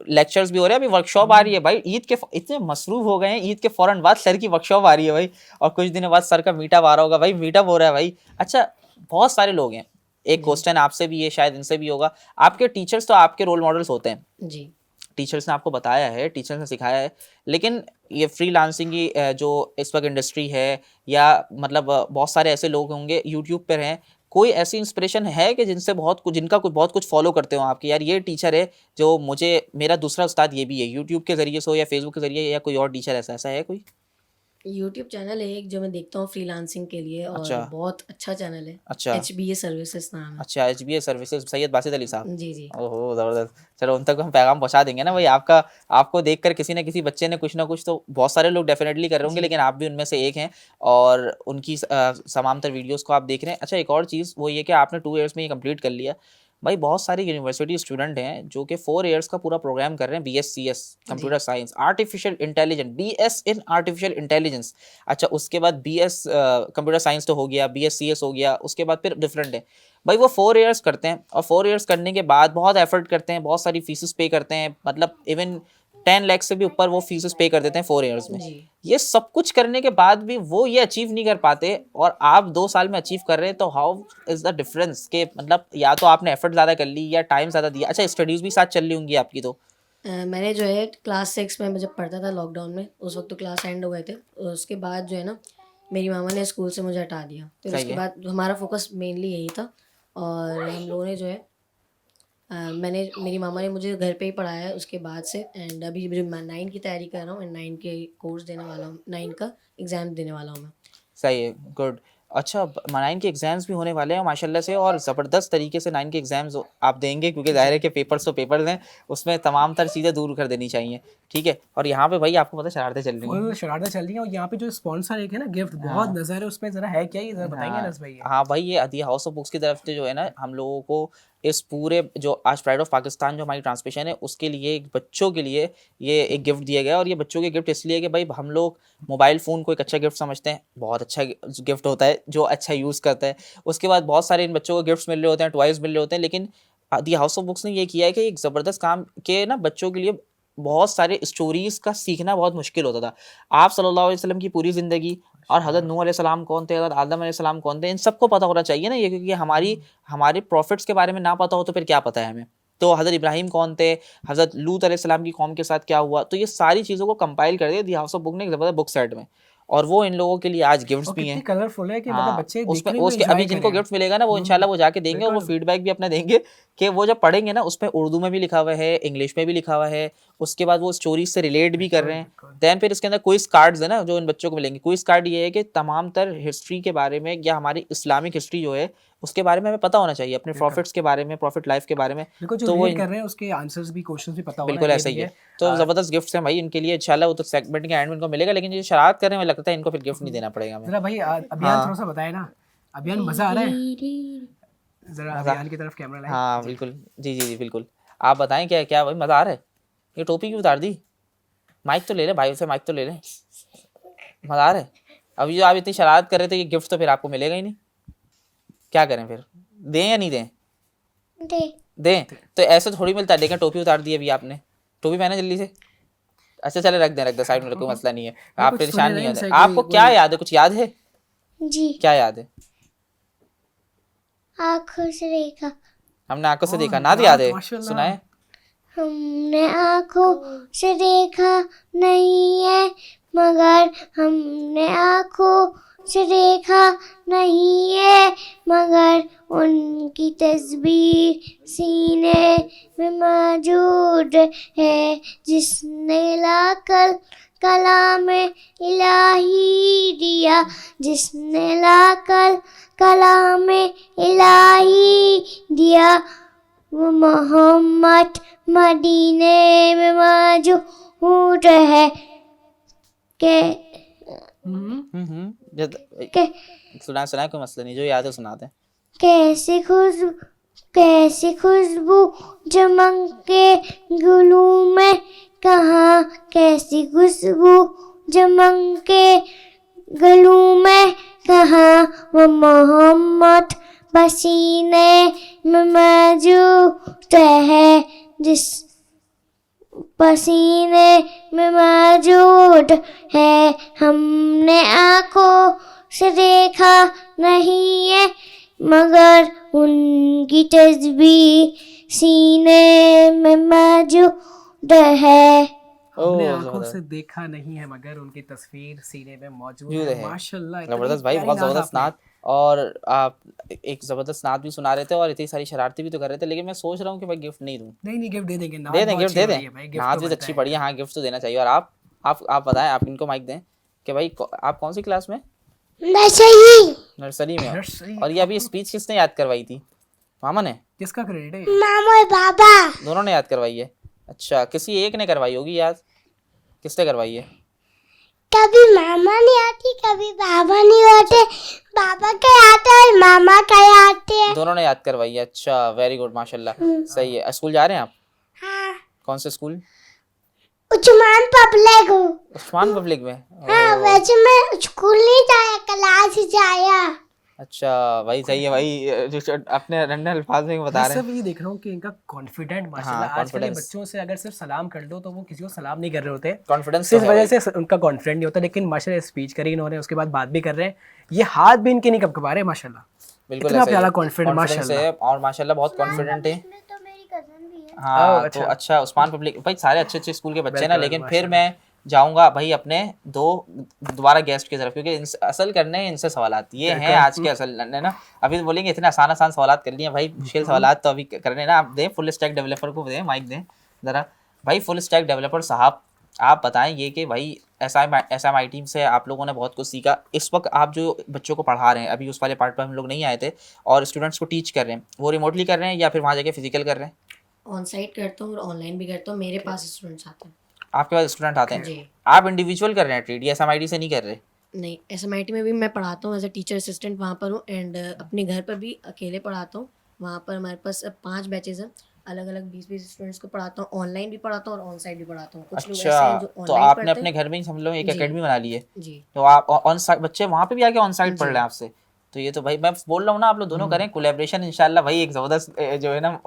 Speaker 1: लेक्चर्स भी हो रहे हैं, अभी वर्कशॉप आ रही है भाई। ईद के इतने मसरूफ हो गए हैं, ईद के फौरन बाद सर की वर्कशॉप आ रही है भाई, और कुछ दिनों बाद सर का मीटअप आ रहा होगा भाई, मीटअप हो रहा है भाई। अच्छा, बहुत सारे लोग हैं। एक क्वेश्चन आपसे भी है, शायद इनसे भी होगा, आपके टीचर्स तो आपके रोल मॉडल्स होते हैं
Speaker 6: जी।
Speaker 1: टीचर्स ने आपको बताया है, टीचर्स ने सिखाया है, लेकिन ये फ्रीलांसिंग की जो इस वक्त इंडस्ट्री है, या मतलब बहुत सारे ऐसे लोग होंगे यूट्यूब पर हैं, कोई ऐसी इंस्पिरेशन है कि जिनसे जिनका बहुत कुछ फॉलो करते हो आपके, यार ये टीचर है जो मुझे, मेरा दूसरा उस्ताद ये भी है, यूट्यूब के जरिए से हो या फेसबुक के जरिए, या कोई और टीचर ऐसा है कोई?
Speaker 6: यूट्यूब चैनल है एक जो मैं देखता हूँ फ्रीलांसिंग के लिए, और बहुत अच्छा चैनल है।
Speaker 1: अच्छा,
Speaker 6: HBA सर्विसेज नाम है।
Speaker 1: अच्छा, HBA सर्विसेज, सैयद बासित अली साहब।
Speaker 6: जी जी।
Speaker 1: ओहो ज़बरदस्त। चलो उन तक हम पैगाम पहुंचा देंगे ना भाई। आपको देखकर किसी न किसी बच्चे ने कुछ ना कुछ, तो बहुत सारे लोग डेफिनेटली कर रहे होंगे, लेकिन आप भी उनमें से एक हैं और उनकी समांतर वीडियोस को आप देख रहे हैं। अच्छा, एक और चीज़ वो ये कि आपने 2 ईयर्स में ये कंप्लीट कर लिया भाई। बहुत सारे यूनिवर्सिटी स्टूडेंट हैं जो कि 4 ईयर्स का पूरा प्रोग्राम कर रहे हैं, BScs computer science, artificial intelligence, BS in artificial intelligence. अच्छा, उसके बाद BS कंप्यूटर साइंस तो हो गया, BScs हो गया, उसके बाद फिर डिफरेंट है भाई। वो 4 ईयर्स करते हैं और 4 ईयर्स करने के बाद बहुत एफर्ट करते हैं, बहुत सारी फीसेस पे करते हैं, मतलब इवन 10 लाख से भी ऊपर वो फीसेस पे कर देते हैं 4 ईयर्स में। ये सब कुछ करने के बाद भी वो ये अचीव नहीं कर पाते, और आप 2 साल में अचीव कर रहे हैं। तो हाउ इज़ द डिफरेंस के, मतलब या तो आपने एफर्ट ज़्यादा कर ली या टाइम ज़्यादा दिया। अच्छा, स्टडीज़ भी साथ चल रही होंगी आपकी तो?
Speaker 6: मैंने जो है क्लास 6 में जब पढ़ता था लॉकडाउन में, उस वक्त तो क्लास एंड हो गए थे। उसके बाद जो है ना, मेरी मामा ने स्कूल से मुझे हटा दिया। फिर उसके बाद हमारा फोकस मेनली यही था, और हम लोगों ने जो है मेरी मामा ने मुझे घर पे ही पढ़ाया है उसके बाद से। एंड अभी मैं 9 की तैयारी कर रहा हूँ, एंड 9 के कोर्स देने वाला हूँ, 9 का एग्ज़ाम देने वाला हूँ मैं।
Speaker 1: सही है, गुड। अच्छा, 9 के एग्ज़ाम्स भी होने वाले हैं माशाल्लाह से, और ज़बरदस्त तरीके से 9 के एग्ज़ाम्स आप देंगे, क्योंकि ज़ाहिर है कि पेपर्स तो पेपर्स हैं, उसमें तमाम तर चीज़ें दूर कर देनी चाहिए। ठीक है, और यहाँ पे भाई आपको पता शरारतें चल रही हैं,
Speaker 2: शरारतें चल रही हैं। और यहाँ पे जो स्पॉन्सर एक है ना, गिफ्ट बहुत नज़र है उसमें, ज़रा है क्या ये, ज़रा बताएंगे ना भाई।
Speaker 1: हाँ भाई, ये अदिया हाउस ऑफ बुक्स की तरफ से जो है ना, हम लोगों को इस पूरे जो आज प्राइड ऑफ पाकिस्तान जो हमारी ट्रांसमिशन है उसके लिए बच्चों के लिए ये एक गिफ्ट दिया गया। और ये बच्चों के गिफ्ट इसलिए कि भाई हम लोग मोबाइल फ़ोन को एक अच्छा गिफ्ट समझते हैं, बहुत अच्छा गिफ्ट होता है जो अच्छा यूज़ करता है। उसके बाद बहुत सारे इन बच्चों को गिफ्ट्स मिल रहे होते हैं, टॉयज़ मिल रहे होते हैं, लेकिन दी हाउस ऑफ बुक्स ने ये किया है कि एक ज़बरदस्त काम के ना बच्चों के लिए बहुत सारे स्टोरीज़ का सीखना बहुत मुश्किल होता था। आप सल्लल्लाहु अलैहि वसल्लम की पूरी ज़िंदगी और हज़रत नूह अलैहिस्सलाम कौन थे, हज़रत आदम अलैहिस्सलाम कौन थे, इन सबको पता होना चाहिए ना ये, क्योंकि हमारे प्रॉफिट्स के बारे में ना पता हो तो फिर क्या पता है हमें। तो हज़रत इब्राहीम कौन थे, हज़रत लूत अलैहिस्सलाम की कौम के साथ क्या हुआ, तो ये सारी चीज़ों को कंपाइल कर दिया दी हाउस ऑफ बुक ने एक ज़बरदस्त बुक सेट में। और वो इन लोगों के लिए आज गिफ्ट्स भी हैं।
Speaker 2: कलरफुल है कि मतलब
Speaker 1: हाँ,
Speaker 2: बच्चे
Speaker 1: उसमें
Speaker 2: देखने में
Speaker 1: उसके
Speaker 2: enjoy
Speaker 1: अभी जिनको
Speaker 2: करें।
Speaker 1: गिफ्ट मिलेगा ना वो इंशाल्लाह वो जाके देंगे और वो
Speaker 2: बिल्कुल।
Speaker 1: फीडबैक भी अपना देंगे कि वो जब पढ़ेंगे ना उसमें उर्दू में भी लिखा हुआ है, इंग्लिश में भी लिखा हुआ है, उसके बाद वो स्टोरीज से रिलेट भी कर रहे हैं। दैन फिर इसके अंदर क्विज कार्ड्स है ना जो इन बच्चों को मिलेंगे। क्विज कार्ड ये है कि तमाम तर हिस्ट्री के बारे में या हमारी इस्लामिक हिस्ट्री जो है उसके बारे में हमें पता होना चाहिए, अपने प्रॉफिट्स के बारे में, प्रॉफिट लाइफ के बारे में।
Speaker 2: बिल्कुल, जो
Speaker 1: तो वो
Speaker 2: रीड कर रहे हैं उसके आंसर्स भी, क्वेश्चंस भी पता होना
Speaker 1: बिल्कुल
Speaker 2: ये
Speaker 1: ऐसा
Speaker 2: भी
Speaker 1: ही है।
Speaker 2: है।
Speaker 1: तो ज़बरदस्त गिफ्ट्स हैं भाई इनके लिए इंशाल्लाह। वो तो सेगमेंट के एंड में इनको मिलेगा, लेकिन ये शरारत कर रहे हैं मुझे लगता है इनको फिर गिफ्ट नहीं देना पड़ेगा हमें।
Speaker 2: जरा भाई अभियान
Speaker 1: हाँ।
Speaker 2: थोड़ा सा बताए ना, अभियान मजा आ रहा है? जरा
Speaker 1: मज़ा-
Speaker 2: अभियान की तरफ कैमरा लाएं।
Speaker 1: हाँ बिल्कुल, जी बिल्कुल। आप बताएं क्या क्या भाई मज़ा आ रहा है? ये टोपी क्यों उतार दी? माइक तो ले ले भाई, उसे माइक तो ले ले। मज़ा आ रहा है? अब ये आप इतनी शरारत कर रहे थे, ये गिफ्ट तो फिर आपको मिलेगा ही नहीं। क्या करें फिर, दें या नहीं दें?
Speaker 3: दे
Speaker 1: दें तो ऐसे थोड़ी मिलता है। लेकिन टोपी उतार दी अभी आपने, टोपी पहने जल्दी से। अच्छा चले रख दे साइड में, कोई मसला नहीं है, आप
Speaker 2: कुछ
Speaker 1: परेशान
Speaker 2: सुने
Speaker 1: नहीं
Speaker 2: नहीं
Speaker 1: होते।
Speaker 2: इनसे,
Speaker 1: आपको
Speaker 2: कोई-
Speaker 1: क्या
Speaker 2: कोई-
Speaker 1: याद है, कुछ याद है?
Speaker 3: जी
Speaker 1: क्या याद है?
Speaker 3: आँखों से देखा,
Speaker 1: हमने आंखों से देखा,
Speaker 2: ओह,
Speaker 1: नाद याद है,
Speaker 2: माशाल्लाह।
Speaker 1: सुनाए।
Speaker 3: हमने आँखों से देखा नहीं है मगर हमने आँखों से देखा नहीं है मगर उनकी तस्वीर सीने में मौजूद है जिसने लाकर कलाम इलाही दिया, जिसने लाकर कलाम इलाही दिया, वो मोहम्मद मदीने में मौजूद है के के
Speaker 1: सुनाए कोई मसला नहीं, जो याद है सुनाते हैं।
Speaker 3: कैसी खुशबू चमके गुलों में, कहाँ कैसी खुशबू चमके गलों में, कहाँ वो मोहम्मद पसीने में मौजूद है, जिस पसीने में मौजूद है। हमने आँखों से देखा नहीं है मगर उनकी तस्वीर सीने में मौजूद है।
Speaker 2: हमने
Speaker 1: ओह,
Speaker 2: आंखों
Speaker 1: ज़बरदस्त।
Speaker 2: से देखा नहीं है मगर उनकी तस्वीर सीने में मौजूद
Speaker 1: मौजूद
Speaker 2: है।
Speaker 1: है।
Speaker 2: माशाल्लाह, इतनी
Speaker 1: जबरदस्त भाई,
Speaker 2: प्यारी
Speaker 1: बहुत
Speaker 2: नात
Speaker 1: ज़बरदस्त
Speaker 2: आपने।
Speaker 1: नात। और आप एक ज़बरदस्त नात भी सुना रहे थे और इतनी सारी शरारती भी तो कर रहे थे, लेकिन मैं सोच रहा हूँ कि भाई गिफ्ट नहीं दूँ।
Speaker 2: नहीं गिफ्ट दे देंगे, नात
Speaker 1: दे दें
Speaker 2: बहुत
Speaker 1: गिफ्ट,
Speaker 2: अच्छी
Speaker 1: दे
Speaker 2: हो रही
Speaker 1: दें।
Speaker 2: है भाई, गिफ्ट
Speaker 1: नात
Speaker 2: तो
Speaker 1: भी
Speaker 2: बनता
Speaker 1: अच्छी
Speaker 2: है।
Speaker 1: पड़ी है, हाँ गिफ्ट तो देना चाहिए। और आप बताएं, आप इनको माइक दें कि भाई आप कौन सी क्लास में?
Speaker 3: नशई
Speaker 1: नर्सरी में हो।
Speaker 2: नर्सरी।
Speaker 1: और ये अभी स्पीच किसने याद करवाई थी? मामा ने?
Speaker 2: किसका क्रेडिट है?
Speaker 3: मामा और बाबा,
Speaker 1: दोनों ने याद करवाई है? अच्छा, किसी एक ने करवाई होगी याद। किसने करवाई है?
Speaker 3: कभी मामा नहीं आती कभी बाबा नहीं होते, बाबा के आते और मामा के आते हैं।
Speaker 1: दोनों ने याद करवाई है। अच्छा वेरी गुड, माशाल्लाह, सही है। स्कूल जा रहे हैं आप?
Speaker 3: हाँ
Speaker 1: कौन से स्कूल?
Speaker 3: उस्मान पब्लिक हूँ।
Speaker 1: उस्मान पब्लिक में?
Speaker 3: हाँ
Speaker 1: ओह,
Speaker 3: वैसे मैं स्कूल नहीं जाया, क्लास जाया।
Speaker 1: अच्छा भाई सही है भाई, जो अपने रंडे अल्फाज में बता
Speaker 2: मैं
Speaker 1: रहे हैं।
Speaker 2: सब ये देख रहा हूँ कि इनका कॉन्फिडेंट माशाल्लाह।
Speaker 1: हाँ,
Speaker 2: आजकल के
Speaker 1: confidence।
Speaker 2: बच्चों से अगर सिर्फ सलाम कर दो तो वो किसी को सलाम नहीं कर रहे होते,
Speaker 1: कॉन्फिडेंस तो
Speaker 2: इस
Speaker 1: है
Speaker 2: वजह
Speaker 1: भाई।
Speaker 2: से उनका कॉन्फिडेंट नहीं होता। लेकिन माशाल्लाह स्पीच करी इन्होंने, उसके बाद बात भी कर रहे हैं, ये हाथ भी इनके नहीं कपकपा रहे माशाल्लाह।
Speaker 1: बिल्कुल
Speaker 2: इतना
Speaker 1: ऐसा ही
Speaker 2: प्यारा
Speaker 1: है।
Speaker 2: कॉन्फिडेंट
Speaker 1: Confidence
Speaker 2: माशाल्लाह।
Speaker 1: है और माशाल्लाह बहुत कॉन्फिडेंट है।
Speaker 3: तो मेरी कजन भी है।
Speaker 1: हाँ
Speaker 2: ओह,
Speaker 1: तो
Speaker 2: अच्छा।
Speaker 1: अच्छा, उस्मान पब्लिक भाई सारे अच्छे अच्छे स्कूल के बच्चे हैं ना।
Speaker 2: बिल्कुल,
Speaker 1: लेकिन फिर
Speaker 2: माशाल्लाह।
Speaker 1: मैं जाऊंगा भाई अपने दोबारा गेस्ट की तरफ, क्योंकि असल करने हैं इनसे सवालात। ये हैं आज के असल है ना। अभी तो बोलेंगे इतने आसान आसान सवालात कर लिए भाई, मुश्किल सवालात तो अभी करने ना। आप दें फुल स्टैक डेवलपर को दें माइक दें ज़रा। भाई फुल स्टैक डेवलपर साहब, आप बताएं ये कि भाई SMI टीम से आप लोगों ने बहुत कुछ सीखा। इस वक्त आप जो बच्चों को पढ़ा रहे हैं, अभी उस वाले पार्ट पर हम लोग नहीं आए थे, और स्टूडेंट्स को टीच कर रहे हैं, वो रिमोटली कर रहे हैं या फिर वहाँ जाके फिजिकल कर रहे हैं?
Speaker 6: ऑन साइट करता हूँ और ऑनलाइन भी करता हूँ। मेरे पास स्टूडेंट्स आते हैं।
Speaker 1: आपके पास स्टूडेंट आते हैं?
Speaker 6: जी।
Speaker 1: आप इंडिविजुअल कर रहे हैं ट्रीट या SMIT से नहीं कर रहे?
Speaker 6: नहीं, SMIT में भी मैं पढ़ाता हूँ, एज ए टीचर असिस्टेंट वहाँ पर हूँ, एंड अपने घर पर भी अकेले पढ़ाता हूँ वहाँ पर हमारे पास 5 बैचेज हैं, अलग अलग 20-20 स्टूडेंट्स को पढ़ाता हूँ, ऑनलाइन भी पढ़ाता हूँ और ऑन साइट भी पढ़ाता हूँ। कुछ लोग ऐसे हैं जो
Speaker 1: अच्छा, तो
Speaker 6: ऑनलाइन
Speaker 1: आपने
Speaker 6: पढ़ते
Speaker 1: अपने
Speaker 6: हैं।
Speaker 1: घर में ही समझ लो एक
Speaker 6: जी
Speaker 1: एकेडमी बना ली है,
Speaker 6: जी
Speaker 1: तो आप ऑन साइट बच्चे वहाँ पे भी आके ऑन साइट पढ़
Speaker 6: जी
Speaker 1: रहे हैं आपसे। तो ये तो भाई मैं बोल रहा हूँ ना, आप लोग दोनों करें कोलैबोरेशन, इंशाल्लाह भाई एक जबरदस्त जो है ना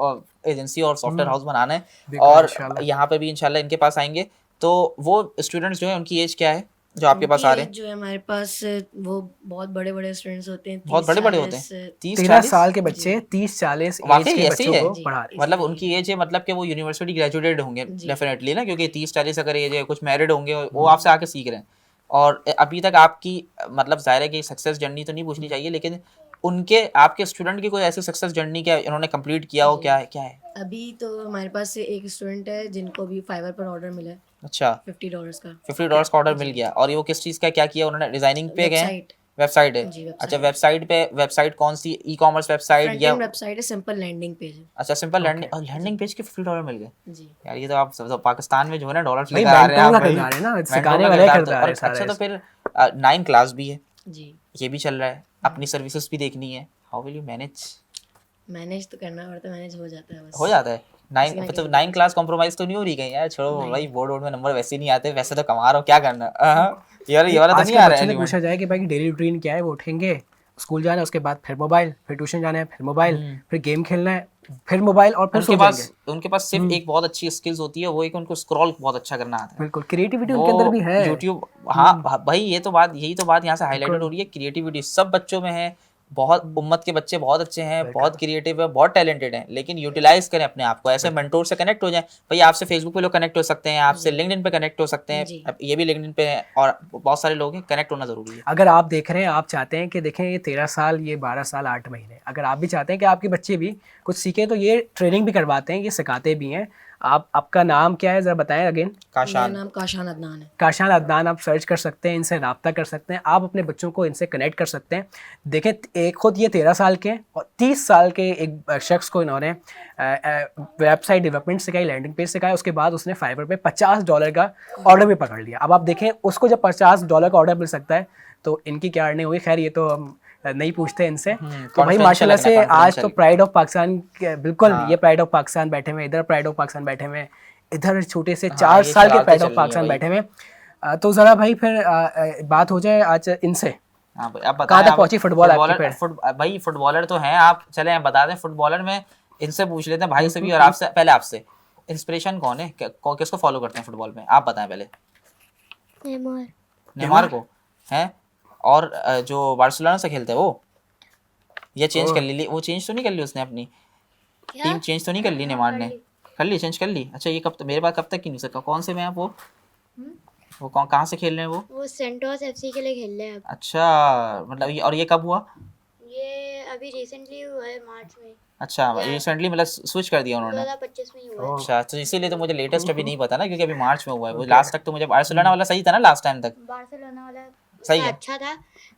Speaker 1: एजेंसी और सॉफ्टवेयर हाउस बनाना है,
Speaker 2: बिल्कुल
Speaker 1: और
Speaker 2: इंशाल्लाह।
Speaker 1: यहाँ पे भी इंशाल्लाह इनके पास आएंगे। तो वो स्टूडेंट्स जो है उनकी एज क्या है जो आपके पास
Speaker 6: उनकी
Speaker 1: आ रहे
Speaker 6: एज
Speaker 1: हैं?
Speaker 6: जो है हमारे पास वो बहुत बड़े बड़े स्टूडेंट्स होते हैं,
Speaker 1: बहुत बड़े बड़े होते
Speaker 6: 30-40।
Speaker 1: हैं, 30
Speaker 2: 13
Speaker 1: 40?
Speaker 2: साल के बच्चे 30-40 एज
Speaker 1: वाकई
Speaker 2: के
Speaker 1: ऐसे ही
Speaker 2: बच्चों
Speaker 1: है?
Speaker 2: को
Speaker 6: जी
Speaker 2: पढ़ा रहे हैं।
Speaker 1: मतलब
Speaker 6: इसलिए
Speaker 1: उनकी एज है, मतलब कि वो यूनिवर्सिटी ग्रेजुएटेड होंगे
Speaker 6: जी
Speaker 1: डेफिनेटली ना, क्योंकि 30 40 अगर एज है, कुछ मैरिड होंगे, वो आपसे आके सीख रहे हैं। और अभी तक आपकी मतलब जाहिर है कि सक्सेस जर्नी तो नहीं पूछनी चाहिए, लेकिन उनके आपके स्टूडेंट की कोई ऐसी सक्सेस जर्नी क्या इन्होंने कंप्लीट किया हो,
Speaker 6: जी
Speaker 1: क्या है क्या है?
Speaker 6: अभी तो हमारे पास से एक स्टूडेंट है जिनको भी फाइवर पर ऑर्डर मिला है
Speaker 1: अच्छा,
Speaker 6: $50 का।
Speaker 1: $50 का ऑर्डर मिल
Speaker 6: जी
Speaker 1: गया, और ये वो किस चीज़ का क्या किया उन्होंने? डिजाइनिंग पे गए?
Speaker 6: वेबसाइट
Speaker 1: वेबसाइट है?
Speaker 6: जी
Speaker 1: अच्छा,
Speaker 6: वेबसाइट
Speaker 1: वेबसाइट पे, वेबसाइट कौन सी, ई कॉमर्स वेबसाइट
Speaker 6: फ्रंट
Speaker 1: या?
Speaker 6: एंड वेबसाइट है, सिंपल लैंडिंग पेज है।
Speaker 1: अच्छा, सिंपल लैंडिंग,
Speaker 2: ओके
Speaker 1: और लैंडिंग पेज के $50 मिल गए?
Speaker 6: जी
Speaker 1: यार ये तो आप सब तो पाकिस्तान में जो है ना डॉलर्स
Speaker 2: भाई
Speaker 1: लेकर आ रहे हैं
Speaker 2: मेंटोर
Speaker 1: आप
Speaker 2: का
Speaker 1: भाई,
Speaker 2: किरदार है ना,
Speaker 1: मेंटोर
Speaker 2: सिखाने
Speaker 1: का
Speaker 2: वाले
Speaker 1: किरदार। तो
Speaker 2: किरदार
Speaker 1: और
Speaker 2: है सारा
Speaker 1: अच्छा, तो
Speaker 2: इस।
Speaker 1: फिर 9 क्लास भी है,
Speaker 6: जी
Speaker 1: ये भी चल रहा है, अपनी सर्विसेज भी देखनी है, how will you manage?
Speaker 6: Manage तो करना पड़ता है, मैनेज हो जाता है बस।
Speaker 1: हो जाता है?
Speaker 6: किसी
Speaker 1: 9
Speaker 6: ना
Speaker 1: मतलब
Speaker 6: किसी
Speaker 1: 9 क्लास कॉम्प्रोमाइज तो नहीं हो रही कहीं यार? छोड़ो
Speaker 6: नहीं
Speaker 1: भाई, बोर्ड वोर्ड में नंबर वैसे ही नहीं आते, वैसे तो कमा रहा हो, क्या करना? ये वाला तो
Speaker 2: आज
Speaker 1: नहीं
Speaker 2: के
Speaker 1: आ रहा है
Speaker 2: बच्चों से
Speaker 1: एलिमेंट।
Speaker 2: पूछा जाए कि भाई डेली रूटीन क्या है, वो उठेंगे, स्कूल जाना है, उसके बाद फिर मोबाइल, फिर ट्यूशन जाना है, फिर मोबाइल, फिर गेम खेलना है, फिर मोबाइल, और फिर सो जाएंगे।
Speaker 1: उनके पास सिर्फ एक बहुत अच्छी स्किल्स होती है, वो एक उनको स्क्रॉल बहुत अच्छा करना आता है।
Speaker 2: बिल्कुल, क्रिएटिविटी
Speaker 1: वो
Speaker 2: उनके अंदर भी है।
Speaker 1: यूट्यूब, हाँ भाई, ये तो बात, यही तो बात यहाँ से हाईलाइटेड
Speaker 2: बिल्कुल
Speaker 1: हो रही है, क्रिएटिविटी सब बच्चों में है। बहुत उम्मत के बच्चे बहुत अच्छे हैं,
Speaker 2: बिल्कुल
Speaker 1: बहुत क्रिएटिव है, बहुत टैलेंटेड हैं, लेकिन यूटिलाइज करें अपने आप को, ऐसे मेंटोर से कनेक्ट हो जाएं। भाई आपसे फेसबुक पे लोग कनेक्ट हो सकते हैं, आपसे लिंक्डइन पे कनेक्ट हो सकते हैं,
Speaker 6: जी
Speaker 1: अब ये भी लिंक्डइन पे है, और बहुत सारे लोग हैं, कनेक्ट होना जरूरी है।
Speaker 2: अगर आप देख रहे हैं, आप चाहते हैं कि देखें ये 13 साल, ये 12 साल 8 महीने, अगर आप भी चाहते हैं कि आपके बच्चे भी कुछ सीखें, तो ये ट्रेनिंग भी करवाते हैं, ये सिखाते भी हैं। आपका नाम क्या है ज़रा बताएं अगेन?
Speaker 6: मेरा
Speaker 1: काशान।
Speaker 6: नाम काशान अदनान है।
Speaker 2: काशान अदनान, आप सर्च कर सकते हैं, इनसे रब्ता कर सकते हैं, आप अपने बच्चों को इनसे कनेक्ट कर सकते हैं। देखें, एक खुद ये 13 साल के हैं और 30 साल के एक शख्स को इन्होंने वेबसाइट डेवलपमेंट सिखाई, लैंडिंग पेज सिखाया, उसके बाद उसने फाइवर पे $50 का ऑर्डर भी पकड़ लिया। अब आप देखें, उसको जब $50 का ऑर्डर मिल सकता है तो इनकी क्या अर्निंग हुई। खैर ये तो हम नहीं पूछते इनसे। तो भाई माशाल्लाह से आज तो प्राइड ऑफ पाकिस्तान, बिल्कुल ये प्राइड ऑफ पाकिस्तान बैठे हुए, इधर प्राइड ऑफ पाकिस्तान बैठे हुए, इधर छोटे से 4
Speaker 1: ये
Speaker 2: साल के
Speaker 1: शरारतें
Speaker 2: प्राइड
Speaker 1: चल
Speaker 2: ऑफ
Speaker 1: रही हैं
Speaker 2: पाकिस्तान
Speaker 1: भाई।
Speaker 2: बैठे हुए। तो ज़रा भाई फिर बात हो जाए आज इनसे।
Speaker 1: हाँ भाई, अब बताएं
Speaker 2: कहाँ तक
Speaker 1: आप,
Speaker 2: पहुंची फुटबॉल आपकी फिर?
Speaker 1: भाई फुटबॉलर तो हैं आप, चले आप बता दें फुटबॉलर में, इनसे पूछ लेते हैं भाई से भी, और आपसे पहले, आपसे इंस्पिरेशन कौन है, किसको फॉलो करते हैं फुटबॉल में, आप बताएं पहले।
Speaker 4: नेमार।
Speaker 1: नेमार को हैं? और जो बार्सिलोना से खेलते हैं वो, ये चेंज कर ली, वो चेंज तो नहीं कर ली उसने अपनी टीम, चेंज तो नहीं कर ली नेमार ने? कर ली, चेंज कर ली। अच्छा, ये कब मेरे पास कब तक की नहीं सका, कौन से में आप वो कहाँ से खेल रहे हैं
Speaker 4: वो सेंटोस एफसी के लिए खेल रहे हैं अब।
Speaker 1: अच्छा, मतलब और ये कब हुआ?
Speaker 4: ये अभी रिसेंटली हुआ है, मार्च में।
Speaker 1: अच्छा, रिसेंटली मतलब स्विच कर दिया उन्होंने?
Speaker 4: 2025 में ही हुआ है।
Speaker 1: अच्छा, तो इसीलिए तो मुझे लेटेस्ट अभी नहीं पता ना, क्योंकि अभी मार्च में हुआ है वो। लास्ट तक तो मुझे बार्सिलोना वाला सही था ना लास्ट टाइम तक?
Speaker 4: बार्सिलोना वाला
Speaker 1: सही
Speaker 4: उसका
Speaker 1: है।
Speaker 4: अच्छा था,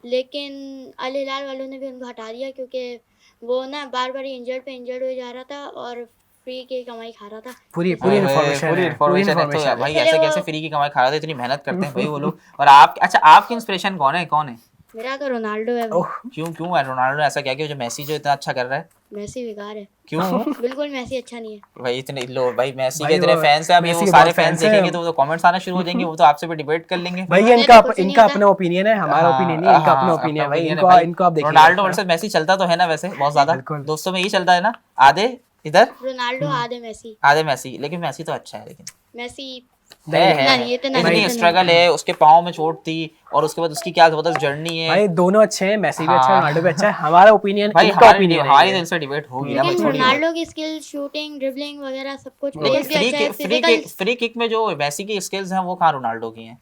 Speaker 4: लेकिन अल हिलाल वालों ने भी उनको हटा दिया, क्योंकि वो ना बार बार इंजर्ड हो जा रहा था और फ्री की कमाई खा रहा था।
Speaker 2: पूरी
Speaker 1: इन्फॉर्मेशन है तो
Speaker 2: इन्फॉर्मेशन
Speaker 1: भाई,
Speaker 4: इसलिए
Speaker 1: ऐसे
Speaker 4: वो-
Speaker 1: कैसे फ्री की कमाई खा रहे थे, इतनी मेहनत करते हैं भाई वो लोग। और आप, अच्छा आपकी इंस्पिरेशन कौन है, कौन है?
Speaker 4: मेरा तो रोनाल्डो है भाई।
Speaker 2: ओह,
Speaker 1: क्यों है रोनाल्डो ने ऐसा क्या किया जो मेसी जो इतना अच्छा कर रहा है?
Speaker 4: मैसी बेकार है,
Speaker 1: क्यों?
Speaker 4: बिल्कुल मैसी अच्छा नहीं है।
Speaker 1: भाई इतने लो भाई, मेसी के
Speaker 2: भाई
Speaker 1: इतने
Speaker 2: वो
Speaker 1: फैंस हैं, अभी
Speaker 2: मेसी
Speaker 1: वो
Speaker 2: के
Speaker 1: सारे
Speaker 2: बहुत
Speaker 1: फैंस
Speaker 2: fans हैं।
Speaker 1: देखेंगे तो वो कमेंट्स आना शुरू हो जाएंगे, वो तो आपसे भी डिबेट कर लेंगे।
Speaker 2: भाई
Speaker 4: मुझे
Speaker 2: इनका
Speaker 4: तो कुछ नहीं
Speaker 2: इनका
Speaker 4: आता।
Speaker 2: अपना ओपिनियन है, हमारा ओपिनियन नहीं, इनका अपना ओपिनियन है भाई। इनको आप देखिए,
Speaker 1: रोनाल्डो वर्सेस मेसी चलता तो है ना वैसे बहुत ज्यादा,
Speaker 2: बिल्कुल।
Speaker 1: दोस्तों में यही चलता है ना, आधे इधर
Speaker 4: रोनाल्डो आधे मैसी।
Speaker 1: आधे मेसी, लेकिन मेसी तो अच्छा है, लेकिन
Speaker 4: मैसी
Speaker 1: है इतनी स्ट्रगल है, उसके पाँव में चोट थी और उसके बाद उसकी क्या जबरदस्त जर्नी है
Speaker 2: भाई दोनों अच्छे हैं, मेसी भी अच्छा है,
Speaker 1: हाँ।
Speaker 2: रोनाल्डो भी अच्छा है। हमारा ओपिनियन,
Speaker 1: भाई
Speaker 2: इनका ओपिनियन
Speaker 1: हमारी
Speaker 2: है।
Speaker 1: तो इनसे डिबेट होगी ना भाई,
Speaker 4: लेकिन
Speaker 1: छोड़िए।
Speaker 4: रोनाल्डो की स्किल, शूटिंग, ड्रिबलिंग वगैरह सब कुछ
Speaker 1: लेकिन
Speaker 4: बहुत भी अच्छा है। फिजिकल
Speaker 1: फ्री किक में जो मेसी की स्किल्स हैं वो कहाँ रोनाल्डो की हैं?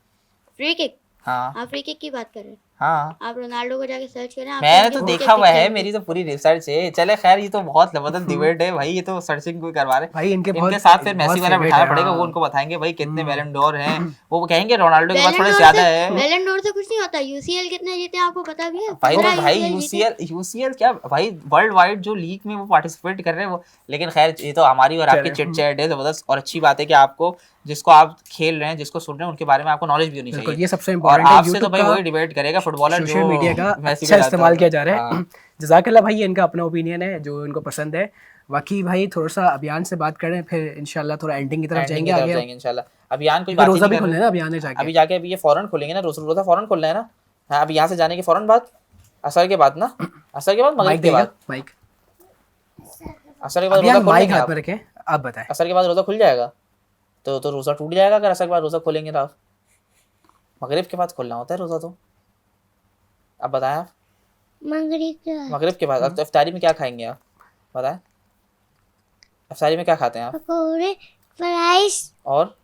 Speaker 4: फ्री किक,
Speaker 1: हाँ
Speaker 4: आप फ्री किक की बात कर रहे हैं?
Speaker 1: हाँ,
Speaker 4: आप रोनाल्डो को जाके सर्च करें, आपको
Speaker 1: मैंने
Speaker 4: उनकी
Speaker 1: तो
Speaker 4: free
Speaker 1: देखा
Speaker 4: kick
Speaker 1: हुआ है,
Speaker 4: दिखेगी।
Speaker 1: मेरी तो पूरी रिसर्च है। चले खैर, ये तो बहुत जबरदस्त डिबेट है भाई, ये तो सर्चिंग कोई करवा रहे हैं।
Speaker 2: भाई इनके बहुत
Speaker 1: साथ फिर
Speaker 2: बहुत
Speaker 1: मेसी वाला
Speaker 2: favorite
Speaker 1: बिठाना
Speaker 2: है,
Speaker 1: पड़ेगा,
Speaker 2: हाँ।
Speaker 1: वो उनको बताएंगे भाई कितने बैलन डोर हैं, वो कहेंगे रोनाल्डो के पास थोड़े
Speaker 4: बैलन
Speaker 1: ज्यादा है।
Speaker 4: बैलन डोर से कुछ नहीं होता। यूसीएल कितने जीते हैं आपको पता भी है?
Speaker 1: भाई तो
Speaker 4: 15
Speaker 1: भाई
Speaker 4: UCL जीते।
Speaker 1: यूसीएल क्या भाई, वर्ल्ड वाइड जो लीग में वो पार्टिसिपेट कर रहे हैं वो। लेकिन खैर, ये तो हमारी और आपकी चिट चैट है जबरदस्त, और अच्छी बात है कि आपको, जिसको आप खेल रहे हैं, जिसको सुन रहे हैं, उनके बारे में आपको नॉलेज भी होनी
Speaker 2: बिल्कुल,
Speaker 1: चाहिए।
Speaker 2: ये सबसे
Speaker 1: और
Speaker 2: इम्पोर्टेंट है।
Speaker 1: आपसे तो
Speaker 2: यूट्यूब
Speaker 1: भाई
Speaker 2: का
Speaker 1: वही डिबेट करेगा फुटबॉलर
Speaker 2: सोशल
Speaker 1: जो
Speaker 2: मीडिया का
Speaker 1: मेसी
Speaker 2: अच्छा
Speaker 1: को
Speaker 2: इस्तेमाल
Speaker 1: जानता
Speaker 2: किया
Speaker 1: हो।
Speaker 2: जा रहा है।
Speaker 1: हाँ।
Speaker 2: जज़ाकल्लाह भाई, ये इनका अपना ओपिनियन है जो इनको पसंद है। बाकी भाई थोड़ा सा अभियान से बात करें, फिर इंशाल्लाह थोड़ा एंडिंग की तरफ जाएंगे आगे।
Speaker 1: इंशाल्लाह। अभियान कोई
Speaker 2: क्योंकि
Speaker 1: बात ही
Speaker 2: रोज़ा
Speaker 1: नहीं
Speaker 2: भी
Speaker 1: कर
Speaker 2: खुलना
Speaker 1: रहे।
Speaker 2: है ना अभियान में जाके।
Speaker 1: अभी जाके अभी ये फौरन खुलेंगे ना, रोज़ा फौरन खुलना है ना। हाँ, अभी यहाँ से जाने के फौरन बाद, असर के बाद ना, असर के बाद,
Speaker 2: माइक
Speaker 1: मगरिब के
Speaker 2: देगा,
Speaker 1: बाद,
Speaker 2: माइक।
Speaker 1: असर के बाद
Speaker 2: अभी
Speaker 1: रोज़ा
Speaker 2: आप
Speaker 1: खोल
Speaker 2: माइक
Speaker 1: लेंगे
Speaker 2: हाथ
Speaker 1: आप।
Speaker 2: में रखें, आप बताएं।
Speaker 1: असर के बाद रोज़ा खुल जाएगा तो रोज़ा टूट जाएगा अगर असर के बाद रोज़ा खोलेंगे तो आप। मगरिब के बाद खोलना होता है रोज़ा तो। अब बताएं आप। मगरिब के बाद। अब तो इफ्तारी में क्या खाएंगे आप बताएं? इफ्तारी में क्या खाते हैं आप?
Speaker 3: पकौड़े, फ्राइज,
Speaker 1: और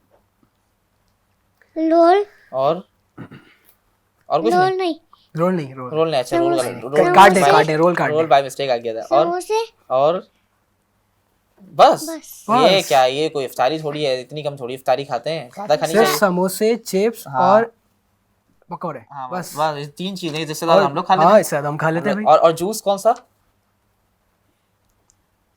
Speaker 3: रोल,
Speaker 1: और कुछ
Speaker 3: रोल
Speaker 1: नहीं?
Speaker 3: नहीं,
Speaker 1: रोल नहीं, अच्छा रोल
Speaker 3: समोसे।
Speaker 2: काट दे, रोल काट
Speaker 1: रोल
Speaker 2: दे।
Speaker 1: बाय मिस्टेक आ गया था।
Speaker 3: समोसे,
Speaker 1: और बस
Speaker 3: बस।
Speaker 1: ये
Speaker 2: बस।
Speaker 1: क्या, ये कोई इफ्तारी थोड़ी है, इतनी कम थोड़ी इफ्तारी खाते हैं, ज़्यादा खानी
Speaker 2: सिर्फ
Speaker 1: चाहिए।
Speaker 2: समोसे, चिप्स
Speaker 1: हाँ।
Speaker 2: और पकौड़े,
Speaker 1: हाँ
Speaker 2: बस।
Speaker 1: बस ये 3 चीज़ें जिससे ज़्यादा
Speaker 2: और
Speaker 1: हम लोग खा लेते
Speaker 2: हाँ,
Speaker 1: हैं।
Speaker 2: इससे ज़्यादा हम खा लेते हैं भाई।
Speaker 1: और जूस कौन सा?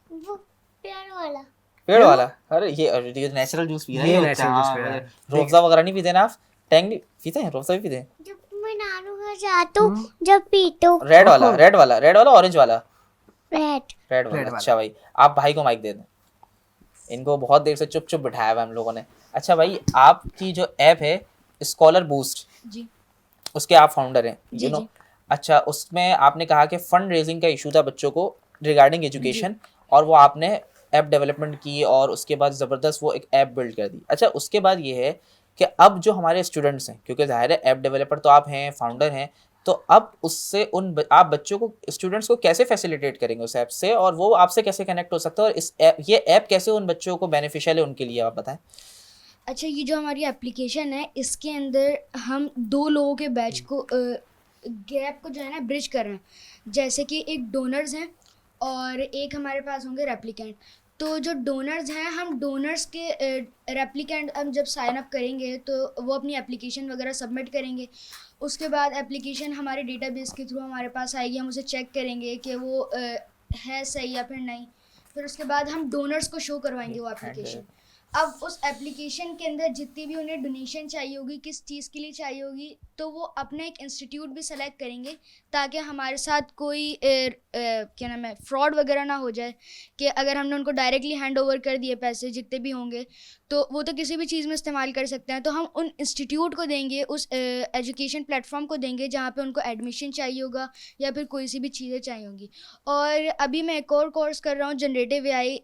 Speaker 3: वो प्यार वाला।
Speaker 1: पेड़ वाला? अरे ये नेचुरल जूस पी रहे
Speaker 2: ये
Speaker 1: हैं।
Speaker 2: natural juice पी रहा है।
Speaker 1: रोज़ा वगैरह नहीं पीते ना आप? टैंग नहीं पीते हैं? रोज़ा भी पीते हैं?
Speaker 3: जब मैं नानू घर जाता हूँ, जब पीता हूँ,
Speaker 1: रेड वाला, ऑरेंज वाला?
Speaker 3: रेड।
Speaker 1: रेड वाला।
Speaker 2: वाला।
Speaker 1: अच्छा भाई, आप भाई को माइक दे दें, इनको बहुत देर से चुप चुप बिठाया हुआ हम लोगों ने। अच्छा भाई, आपकी जो ऐप है स्कॉलर बूस्ट,
Speaker 5: जी
Speaker 1: उसके आप फाउंडर हैं,
Speaker 5: जी
Speaker 1: यू नो।
Speaker 5: जी
Speaker 1: अच्छा, उसमें आपने कहा कि फंड रेजिंग का इशू था बच्चों को रिगार्डिंग एजुकेशन, और वो आपने ऐप डेवलपमेंट की और उसके बाद ज़बरदस्त वो एक ऐप बिल्ड कर दी। अच्छा, उसके बाद ये है कि अब जो हमारे स्टूडेंट्स हैं, क्योंकि ज़ाहिर है ऐप डेवलपर तो आप हैं, फाउंडर हैं, तो अब उससे आप बच्चों को, स्टूडेंट्स को कैसे फैसिलिटेट करेंगे उस ऐप से, और वो आपसे कैसे कनेक्ट हो सकता है, और ये ऐप कैसे उन बच्चों को बेनिफिशियल है उनके लिए, आप बताएं।
Speaker 5: अच्छा, ये जो हमारी एप्लीकेशन है, इसके अंदर हम 2 लोगों के बैच को गैप को जो है ना ब्रिज कर रहे हैं। जैसे कि एक डोनर्स हैं और एक हमारे पास होंगे रेप्लिकेंट। तो जो डोनर्स हैं, हम डोनर्स के रेप्लिकेंट हम जब साइन अप करेंगे तो वो अपनी एप्लीकेशन वगैरह सबमिट करेंगे। उसके बाद एप्लीकेशन हमारे डेटाबेस के थ्रू हमारे पास आएगी, हम उसे चेक करेंगे कि वो है सही या फिर नहीं। फिर उसके बाद हम डोनर्स को शो करवाएंगे वो एप्लीकेशन। अब उस एप्लीकेशन के अंदर जितनी भी उन्हें डोनेशन चाहिए होगी, किस चीज़ के लिए चाहिए होगी, तो वो अपना एक इंस्टीट्यूट भी सेलेक्ट करेंगे, ताकि हमारे साथ कोई क्या नाम है, फ्रॉड वगैरह ना हो जाए। कि अगर हमने उनको डायरेक्टली हैंड ओवर कर दिए पैसे जितने भी होंगे, तो वो तो किसी भी चीज़ में इस्तेमाल कर सकते हैं। तो हम उन इंस्टीट्यूट को देंगे, उस एजुकेशन प्लेटफॉर्म को देंगे जहाँ पे उनको एडमिशन चाहिए होगा या फिर कोई सी भी चीज़ें चाहिए होंगी। और अभी मैं एक और कोर्स कर रहा हूँ जनरेटिव एआई,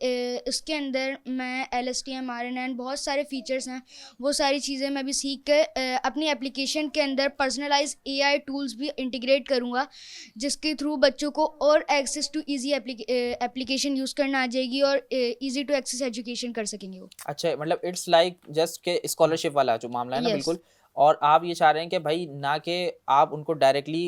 Speaker 5: इसके अंदर मैं LSTM RNN बहुत सारे फीचर्स हैं, वो सारी चीज़ें मैं भी सीख कर अपनी एप्लीकेशन के अंदर पर्सनलाइज AI टूल्स भी इंटीग्रेट करूँगा, जिसके थ्रू बच्चों को और access to easy application use करना आ जाएगी और ईजी टू एक्सेस एजुकेशन कर सकेंगे वो।
Speaker 1: अच्छा, मतलब इट्स लाइक जस्ट के स्कॉलरशिप वाला जो मामला है ना,
Speaker 5: Yes.
Speaker 1: बिल्कुल। और आप ये चाह रहे हैं कि भाई ना कि आप उनको डायरेक्टली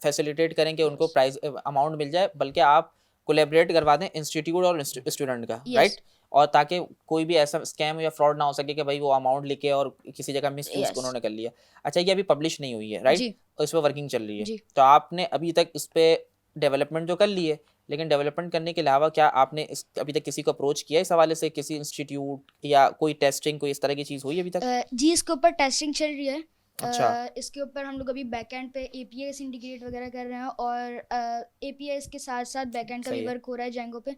Speaker 1: फैसिलिटेट करें कि उनको प्राइस अमाउंट मिल जाए, बल्कि आप कोलैबोरेट करवा दें इंस्टीट्यूट और स्टूडेंट का,
Speaker 5: Yes.
Speaker 1: राइट? और ताकि कोई भी ऐसा स्कैम या फ्रॉड ना हो सके कि भाई वो अमाउंट लेके और किसी जगह मिस यूज
Speaker 5: Yes.
Speaker 1: उन्होंने कर लिया। अच्छा, ये अभी पब्लिश नहीं हुई है, राइट?
Speaker 5: जी
Speaker 1: और इस पर वर्किंग चल रही है,
Speaker 5: जी।
Speaker 1: तो आपने अभी तक इस पर डेवलपमेंट जो कर ली है, लेकिन डेवलपमेंट करने के अलावा क्या आपने अभी तक किसी को अप्रोच किया इस हवाले से, किसी इंस्टीट्यूट या कोई टेस्टिंग, कोई इस तरह की चीज़ हुई अभी तक?
Speaker 5: जी, इसके ऊपर टेस्टिंग चल रही है।
Speaker 1: अच्छा।
Speaker 5: इसके ऊपर हम लोग अभी बैकएंड पे APIs इंटीग्रेट वगैरह कर रहे हैं, और APIs के साथ साथ बैकएंड का
Speaker 1: सही
Speaker 5: भी
Speaker 1: है।
Speaker 5: वर्क हो रहा है जेंगो पे।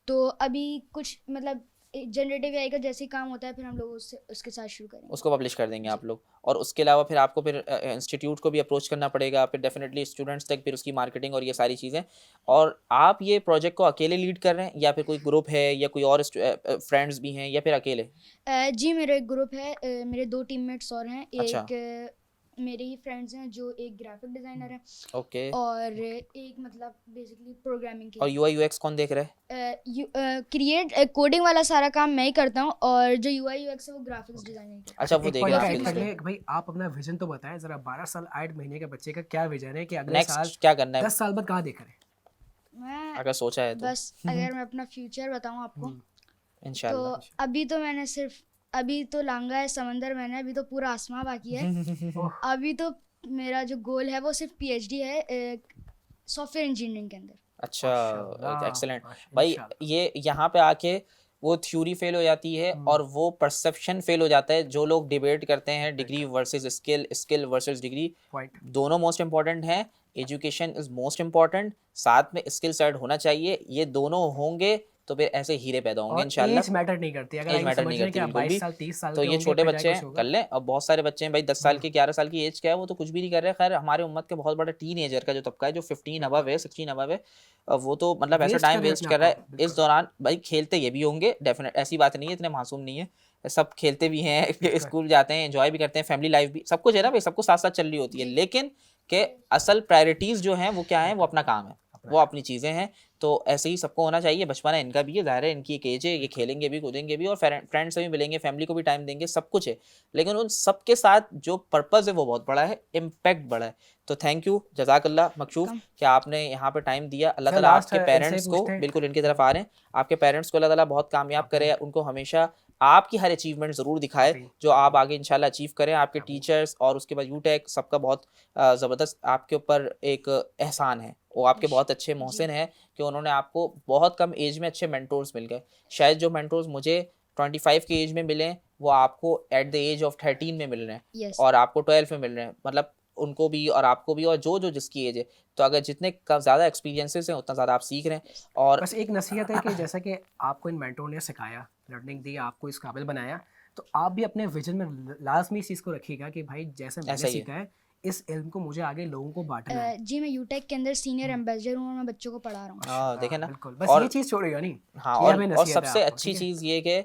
Speaker 5: तो अभी कुछ मतलब जनरेटिव AI का जैसे ही काम होता है, फिर हम लोग उसके साथ शुरू करेंगे।
Speaker 1: उसको पब्लिश कर देंगे आप लोग, और उसके अलावा फिर आपको फिर इंस्टीट्यूट को भी अप्रोच करना पड़ेगा, फिर डेफिनेटली स्टूडेंट्स तक फिर उसकी मार्केटिंग और ये सारी चीज़ें। और आप ये प्रोजेक्ट को अकेले लीड कर रहे हैं या फिर कोई ग्रुप है या कोई और फ्रेंड्स भी हैं, या फिर अकेले?
Speaker 5: जी, मेरा एक ग्रुप है, मेरे 2 टीममेट्स और हैं।
Speaker 1: अच्छा।
Speaker 5: एक मेरे ही फ्रेंड्स हैं जो एक ग्राफिक डिज़ाइनर है,
Speaker 1: ओके।
Speaker 5: और एक मतलब बेसिकली प्रोग्रामिंग की।
Speaker 1: और UI UX कौन देख रहा है?
Speaker 5: क्रिएट कोडिंग वाला सारा काम मैं ही करता हूँ, और जो UI UX है वो ग्राफिक्स डिज़ाइनर की।
Speaker 1: अच्छा, वो
Speaker 2: एक
Speaker 1: देखेगा
Speaker 2: पॉइंट
Speaker 1: आपके
Speaker 2: ऐड कर
Speaker 1: लिए।
Speaker 2: ले भाई, आप अपना विजन तो बताएं जरा। 12 साल 8 महीने के बच्चे का क्या विजन है कि अगले साल
Speaker 1: नेक्स्ट क्या करना है
Speaker 2: 10 साल बाद कहाँ देख रहे हैं?
Speaker 5: मैं
Speaker 1: अगर सोचा है तो?
Speaker 5: बस अगर मैं अपना फ्यूचर बताऊँ आपको, तो
Speaker 1: इंशाल्लाह।
Speaker 5: अभी तो मैंने सिर्फ, अभी तो लांगा है समंदर मैंने, अभी तो पूरा आसमां बाकी है। अभी तो मेरा जो गोल है वो सिर्फ PhD है सॉफ्टवेयर इंजीनियरिंग के अंदर।
Speaker 1: अच्छा,
Speaker 2: माशाल्लाह,
Speaker 1: एक्सेलेंट
Speaker 2: माशा-
Speaker 1: भाई।
Speaker 2: इंशाल्लाह।
Speaker 1: ये यहाँ पे आके वो थ्योरी फेल हो जाती है और वो परसेप्शन फेल हो जाता है। जो लोग डिबेट करते हैं degree versus skill, skill versus degree, दोनों मोस्ट इंपॉर्टेंट हैं। एजुकेशन इज मोस्ट इंपॉर्टेंट, साथ में स्किल सेट होना चाहिए। ये दोनों होंगे तो फिर ऐसे हीरे पैदा होंगे इंशाल्लाह।
Speaker 2: एज मैटर नहीं करती, अगर
Speaker 1: एज मैटर नहीं करती बिल्कुल भी।
Speaker 2: 22 साल 30 साल
Speaker 1: तो
Speaker 2: के
Speaker 1: ये
Speaker 2: होंगे,
Speaker 1: छोटे
Speaker 2: फिर
Speaker 1: बच्चे
Speaker 2: जाके
Speaker 1: हैं,
Speaker 2: कुछ
Speaker 1: कर
Speaker 2: होगा।
Speaker 1: लें। अब बहुत सारे बच्चे हैं भाई 10 साल की 11 साल की एज क्या है, वो तो कुछ भी नहीं कर रहे। खैर हमारे उम्मत के बहुत बड़ा टीन एजर का जो तबका है जो 15 अबव है, 16 अबव है, वो तो मतलब ऐसा
Speaker 2: वेस्ट
Speaker 1: टाइम
Speaker 2: कर रहे हैं
Speaker 1: वेस्ट
Speaker 2: अपने
Speaker 1: कर रहा
Speaker 2: आप
Speaker 1: है
Speaker 2: को,
Speaker 1: इस
Speaker 2: बिल्कुल।
Speaker 1: दौरान। भाई खेलते ये भी होंगे डेफिनेट, ऐसी बात नहीं है, इतने मासूम नहीं है, सब खेलते भी हैं स्कूल जाते हैं, एंजॉय भी करते हैं, फैमिली लाइफ भी, सब कुछ है ना भाई, सब कुछ साथ साथ चल रही होती है। लेकिन के असल प्रायोरिटीज जो हैं वो क्या है, वो अपना काम है, वो अपनी चीज़ें हैं। तो ऐसे ही सबको होना चाहिए। बचपना इनका भी है, ज़ाहिर है इनकी एक एज है, ये खेलेंगे भी कूदेंगे भी और फ्रेंड से भी मिलेंगे, फैमिली को भी टाइम देंगे, सब कुछ है। लेकिन उन सब के साथ जो पर्पज़ है वो बहुत बड़ा है, इम्पैक्ट बड़ा है। तो थैंक यू, जज़ाकल्लाह मकशूफ कि आपने यहाँ पे टाइम दिया। अल्लाह
Speaker 2: सर
Speaker 1: ताला
Speaker 2: लास्ट
Speaker 1: आपके
Speaker 2: इनसे
Speaker 1: पेरेंट्स को,
Speaker 2: पूछते हैं,
Speaker 1: बिल्कुल इनकी तरफ आ रहे हैं, आपके पेरेंट्स को अल्लाह ताला बहुत कामयाब करे, उनको हमेशा आपकी हर अचीवमेंट ज़रूर दिखाए जो आप आगे इंशाल्लाह अचीव करें। आपके टीचर्स और उसके बाद यूटेक सबका बहुत ज़बरदस्त आपके ऊपर एक एहसान है, वो आपके बहुत अच्छे मोहसिन हैं कि उन्होंने आपको बहुत कम एज में अच्छे मेंटोर्स मिल गए। शायद जो मेंटोर्स मुझे 25 की एज में मिले वो आपको एट द एज ऑफ 13 में मिल रहे हैं,
Speaker 5: यस
Speaker 1: और आपको 12 में मिल रहे हैं। मतलब उनको भी और आपको भी, और जो जो जिसकी एज है। तो अगर जितने ज़्यादा एक्सपीरियंसेस हैं उतना ज़्यादा आप सीख रहे हैं। और
Speaker 2: बस एक नसीहत है कि जैसा कि आपको इन मेंटोर ने सिखाया, लर्निंग दी, आपको इस काबिल बनाया, तो आप भी अपने विजन में लाजमी इस चीज़ को रखिएगा कि भाई जैसे मैंने
Speaker 1: ऐसा ही है।
Speaker 2: सीखा है, इस इल्म को मुझे आगे लोगों को बांटना है।
Speaker 5: जी मैं यूटेक के अंदर सीनियर एम्बेसडर हूँ और मैं बच्चों को पढ़ा रहा हूँ।
Speaker 1: हाँ देखे ना।
Speaker 2: बिल्कुल, बस
Speaker 1: और
Speaker 2: ये चीज़ छोड़ेगा नहीं,
Speaker 1: हाँ,
Speaker 2: ये हमें
Speaker 1: और
Speaker 2: नसीहत है
Speaker 1: सबसे
Speaker 2: आपको,
Speaker 1: अच्छी
Speaker 2: ठीक है?
Speaker 1: चीज़ ये कि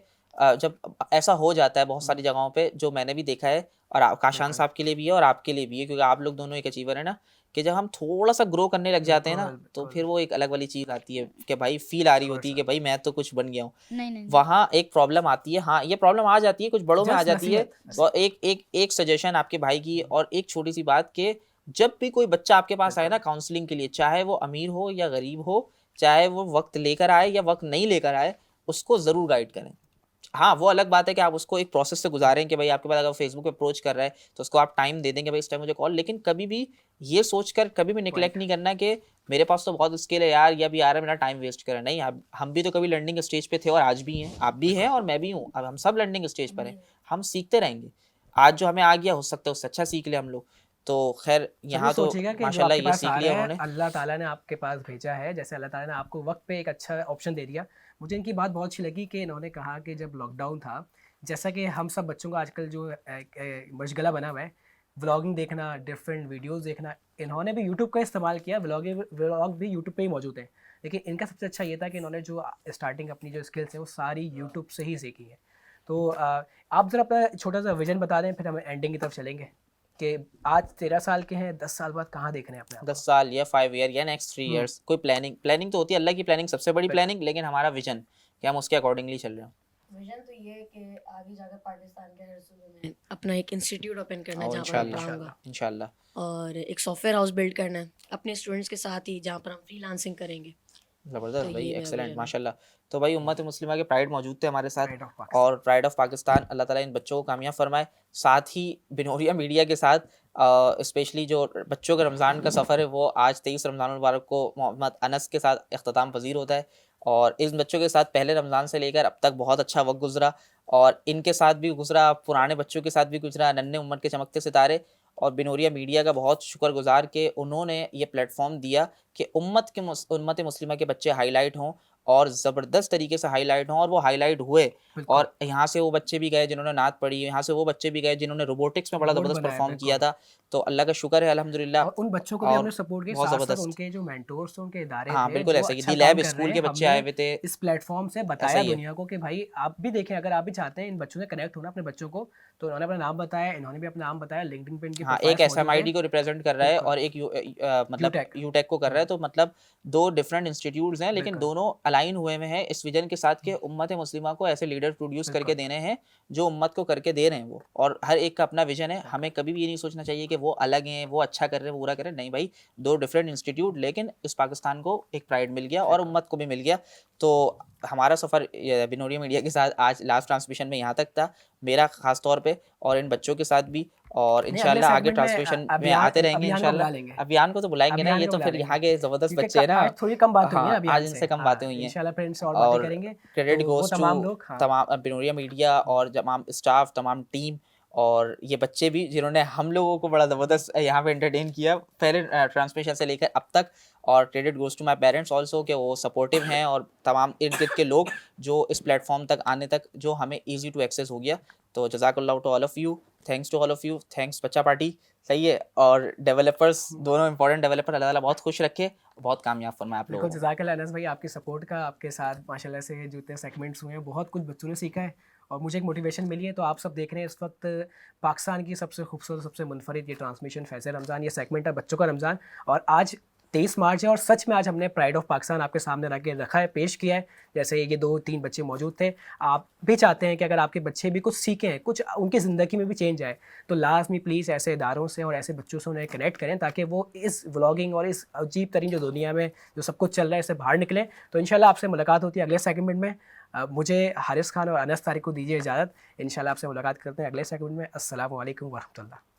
Speaker 1: जब ऐसा हो जाता है बहुत सारी जगहों पे, जो मैंने भी देखा है, और काशान साहब के लिए भी है और आपके लिए भी है, क्योंकि आप लोग दोनों एक अचीवर है ना, कि जब हम थोड़ा सा ग्रो करने लग जाते हैं ना,
Speaker 2: बिल्कुल,
Speaker 1: तो
Speaker 2: बिल्कुल।
Speaker 1: फिर वो एक अलग वाली चीज़ आती है कि भाई फील आ रही होती है कि भाई मैं तो कुछ बन गया हूँ।
Speaker 5: नहीं नहीं
Speaker 1: वहाँ एक प्रॉब्लम आती है, हाँ ये प्रॉब्लम आ जाती है, कुछ बड़ों में आ
Speaker 2: जस्ट
Speaker 1: जाती है।
Speaker 2: नसीहत,
Speaker 1: और एक सजेशन आपके भाई की, और एक छोटी सी बात कि जब भी कोई बच्चा आपके पास आए ना काउंसलिंग के लिए, चाहे वो अमीर हो या गरीब हो, चाहे वो वक्त लेकर आए या वक्त नहीं लेकर आए, उसको ज़रूर गाइड करें। हाँ, वो अलग बात है कि आप उसको एक प्रोसेस से गुजारें कि भाई आपके पास अगर फेसबुक पे अप्रोच कर रहा है तो उसको आप टाइम दे देंगे, भाई इस टाइम मुझे कॉल। लेकिन कभी भी ये सोचकर कभी भी निगलेक्ट नहीं करना कि मेरे पास तो बहुत स्किल है यार, या भी आ रहा है मेरा टाइम वेस्ट कर रहा है। नहीं, हम भी तो कभी लर्निंग स्टेज पे थे और आज भी हैं, आप भी हैं और मैं भी हूँ। अब हम सब लर्निंग स्टेज पर हैं, हम सीखते रहेंगे। आज जो हमें आ गया हो सकता है उससे अच्छा सीख ले हम लोग। तो खैर यहाँ तो
Speaker 2: सोचिएगा कि जो
Speaker 1: माशाल्लाह
Speaker 2: आपके
Speaker 1: ये
Speaker 2: पास
Speaker 1: सीख
Speaker 2: आ
Speaker 1: लिया
Speaker 2: रहे हैं,
Speaker 1: उन्होंने।
Speaker 2: अल्लाह ताला ने आपके पास भेजा है। जैसे अल्लाह ताला ने आपको वक्त पे एक अच्छा ऑप्शन दे दिया। मुझे इनकी बात बहुत अच्छी लगी कि इन्होंने कहा कि जब लॉकडाउन था, जैसा कि हम सब बच्चों का आजकल जो मशगला बना हुआ है, व्लॉगिंग देखना, डिफरेंट वीडियोस देखना, इन्होंने भी यूट्यूब का इस्तेमाल किया। व्लॉग भी यूट्यूब पे ही मौजूद है। लेकिन इनका सबसे अच्छा ये था कि इन्होंने जो स्टार्टिंग अपनी जो स्किल्स हैं वो सारी यूट्यूब से ही सीखी है। तो आप ज़रा अपना छोटा सा विजन बता दें, फिर हम एंडिंग की तरफ चलेंगे कि आज 13 साल के हैं, 10 साल बाद कहाँ देखने हैं अपने आप को?
Speaker 1: 10 साल या 5 ईयर या नेक्स्ट 3 ईयर्स, कोई प्लानिंग तो होती है, अल्लाह की प्लानिंग सबसे बड़ी प्लानिंग, लेकिन हमारा विजन कि हम उसके अकॉर्डिंगली चल रहे हैं।
Speaker 6: विजन तो ये है कि आगे जाकर पाकिस्तान के हर सूबे में अपना एक इंस्टीट्यूट ओपन करना है
Speaker 1: और
Speaker 6: जहाँ पर मैं
Speaker 1: इंशाल्लाह
Speaker 6: पढ़ाऊंगा,
Speaker 1: इंशाल्लाह
Speaker 6: और एक सॉफ्टवेयर हाउस बिल्ड करना है अपने स्टूडेंट्स के साथ ही, जहाँ पर हम फ्रीलांसिंग करेंगे।
Speaker 1: ज़बरदस्त
Speaker 6: तो
Speaker 1: भाई,
Speaker 6: ये मेरा
Speaker 1: एक्सेलेंट
Speaker 6: विजन है।
Speaker 1: माशाल्लाह। तो भाई उम्मत मुस्लिमा के प्राइड मौजूद थे हमारे साथ,
Speaker 2: Pride of Pakistan।
Speaker 1: और प्राइड ऑफ पाकिस्तान, अल्लाह ताला इन बच्चों को कामयाब फरमाए। साथ ही बिनोरिया मीडिया के साथ स्पेशली जो बच्चों का रमज़ान का सफ़र है वो आज 23 रमज़ान मुबारक को मोहम्मद अनस के साथ इख्तिताम पजीर होता है। और इन बच्चों के साथ पहले रमज़ान से लेकर अब तक बहुत अच्छा वक्त गुजरा, और इनके साथ भी गुजरा, पुराने बच्चों के साथ भी गुजरा, नन्हे उम्र के चमकते सितारे। और बिनोरिया मीडिया का बहुत शुक्रगुजार कि उन्होंने ये प्लेटफॉर्म दिया कि उम्मत मुस्लिमा के बच्चे हाईलाइट हों, और ज़बरदस्त तरीके से हाईलाइट हों, और वो हाईलाइट हुए।
Speaker 2: बिल्कुल।
Speaker 1: और यहाँ से वो बच्चे भी गए जिन्होंने नात पढ़ी, यहाँ से वो बच्चे भी गए जिन्होंने रोबोटिक्स में बड़ा
Speaker 2: रोबोट
Speaker 1: ज़बरदस्त
Speaker 2: बनाया,
Speaker 1: परफॉर्म किया
Speaker 2: बिल्कुल।
Speaker 1: था। तो अल्लाह का शुक्र है अल्हम्दुलिल्लाह।
Speaker 2: और उन बच्चों को भी
Speaker 1: और
Speaker 2: हमने सपोर्ट किया,
Speaker 1: बहुत
Speaker 2: साथ साथ
Speaker 1: ज़बरदस्त।
Speaker 2: उनके जो मेंटोर्स थे, उनके इदारे
Speaker 1: हाँ
Speaker 2: थे
Speaker 1: बिल्कुल
Speaker 2: जो
Speaker 1: ऐसे ही
Speaker 2: अच्छा
Speaker 1: दी
Speaker 2: काम
Speaker 1: लैब
Speaker 2: कर रहे
Speaker 1: स्कूल
Speaker 2: हैं,
Speaker 1: के बच्चे आए
Speaker 2: हमने
Speaker 1: हुए थे।
Speaker 2: इस प्लेटफॉर्म से
Speaker 1: ऐसा
Speaker 2: बताया
Speaker 1: ही है।
Speaker 2: दुनिया को कि भाई आप भी देखें, अगर आप भी चाहते हैं इन बच्चों से कनेक्ट होना अपने बच्चों को, तो उन्होंने अपना नाम बताया, इन्होंने भी अपना नाम बताया, लिंक्डइन पे इनकी
Speaker 1: हाँ, एक
Speaker 2: प्रोफाइल्स मौजूद
Speaker 1: SMID
Speaker 2: हैं।
Speaker 1: को रिप्रेजेंट कर रहा है
Speaker 2: बिल्कुल।
Speaker 1: और एक मतलब
Speaker 2: यूटेक।
Speaker 1: यूटेक को कर रहा है। तो मतलब दो डिफरेंट इंस्टीट्यूट्स हैं, लेकिन
Speaker 2: बिल्कुल।
Speaker 1: दोनों अलाइन हुए में हैं इस विजन के साथ कि उम्मत मुस्लिमा को ऐसे लीडर प्रोड्यूस करके
Speaker 2: बिल्कुल।
Speaker 1: देने हैं जो उम्मत को करके दे रहे हैं वो। और हर एक का अपना विजन है, हमें कभी भी ये नहीं सोचना चाहिए कि वो अलग हैं, वो अच्छा कर रहे हैं, वो बुरा कर रहे हैं, नहीं भाई, 2 डिफरेंट इंस्टीट्यूट, लेकिन इस पाकिस्तान को एक प्राइड मिल गया और उम्मत को भी मिल गया। तो हमारा सफ़र बिनूरिया मीडिया के साथ आज लास्ट ट्रांसमिशन में यहाँ तक था, मेरा ख़ास तौर पे, और इन बच्चों के साथ भी, और
Speaker 2: नहीं, अगले
Speaker 1: इंशाल्लाह आगे
Speaker 2: सेगमेंट में
Speaker 1: ट्रांसमिशन में
Speaker 2: अभियान
Speaker 1: आते रहेंगे
Speaker 2: अभियान को बुला
Speaker 1: इंशाल्लाह।
Speaker 2: लेंगे।
Speaker 1: अभियान को तो बुलाएंगे ना,
Speaker 2: अभियान
Speaker 1: ये
Speaker 2: को
Speaker 1: तो
Speaker 2: बुला
Speaker 1: फिर
Speaker 2: लेंगे।
Speaker 1: यहाँ के ज़बरदस्त
Speaker 2: क्योंकि
Speaker 1: बच्चे हैं ना,
Speaker 2: आज थोड़ी कम बात हुई है
Speaker 1: हाँ,
Speaker 2: अभियान
Speaker 1: आज
Speaker 2: से।
Speaker 1: इनसे कम
Speaker 2: हाँ,
Speaker 1: बातें हुई हैं।
Speaker 2: इंशाल्लाह फ्रेंड्स और बातें
Speaker 1: और
Speaker 2: करेंगे।
Speaker 1: क्रेडिट
Speaker 2: तो वो
Speaker 1: गोज़
Speaker 2: तमाम
Speaker 1: टू
Speaker 2: लोग, हाँ,
Speaker 1: तमाम बिनूरिया मीडिया और तमाम स्टाफ, तमाम टीम, और ये बच्चे भी जिन्होंने हम लोगों को बड़ा ज़बरदस्त यहाँ पे एंटरटेन किया पहले ट्रांसमिशन से लेकर अब तक। और credit goes to my parents also, कि वो सपोर्टिव हैं, और तमाम इर्द गिर्द के लोग जो इस प्लेटफॉर्म तक आने तक जो हमें ईजी टू एक्सेस हो गया। तो जज़ाकल्लाह to all of you, thanks to all of you, thanks बच्चा पार्टी, सही है। और डेवलपर्स, दोनों इंपॉर्टेंट डेवलपर, अल्लाह ताला बहुत खुश रखे, बहुत कामयाब फरमाए आप लोगों
Speaker 2: बिल्कुल।
Speaker 1: को।
Speaker 2: जज़ाकल्लाह अनस भाई, आपकी सपोर्ट का, आपके साथ माशाल्लाह से जो इतने सेगमेंट्स हुए हैं, बहुत कुछ बच्चों ने सीखा है और मुझे एक मोटिवेशन मिली है। तो आप सब देख रहे हैं इस वक्त पाकिस्तान की सबसे खूबसूरत, सबसे मुनफरिद ये ट्रांसमिशन फैज़ल रमज़ान, ये सेगमेंट है बच्चों का रमज़ान, और आज 23 मार्च है और सच में आज हमने प्राइड ऑफ पाकिस्तान आपके सामने रख के रखा है, पेश किया है। जैसे ये 2-3 बच्चे मौजूद थे, आप भी चाहते हैं कि अगर आपके बच्चे भी कुछ सीखें, कुछ उनकी ज़िंदगी में भी चेंज आए, तो लाजमी प्लीज़ ऐसे इदारों से और ऐसे बच्चों से उन्हें कनेक्ट करें, ताकि वो इस व्लॉगिंग और इस अजीब तरीन जो दुनिया में जो सब कुछ चल रहा है, इससे बाहर निकलें। तो इंशाल्लाह आपसे मुलाकात होती है अगले सेगमेंट में। मुझे हारिस खान और अनस तारिक को दीजिए इजाज़त। इंशाल्लाह आपसे मुलाकात करते हैं अगले सेगमेंट में। अस्सलामु अलैकुम वरहमतुल्लाह।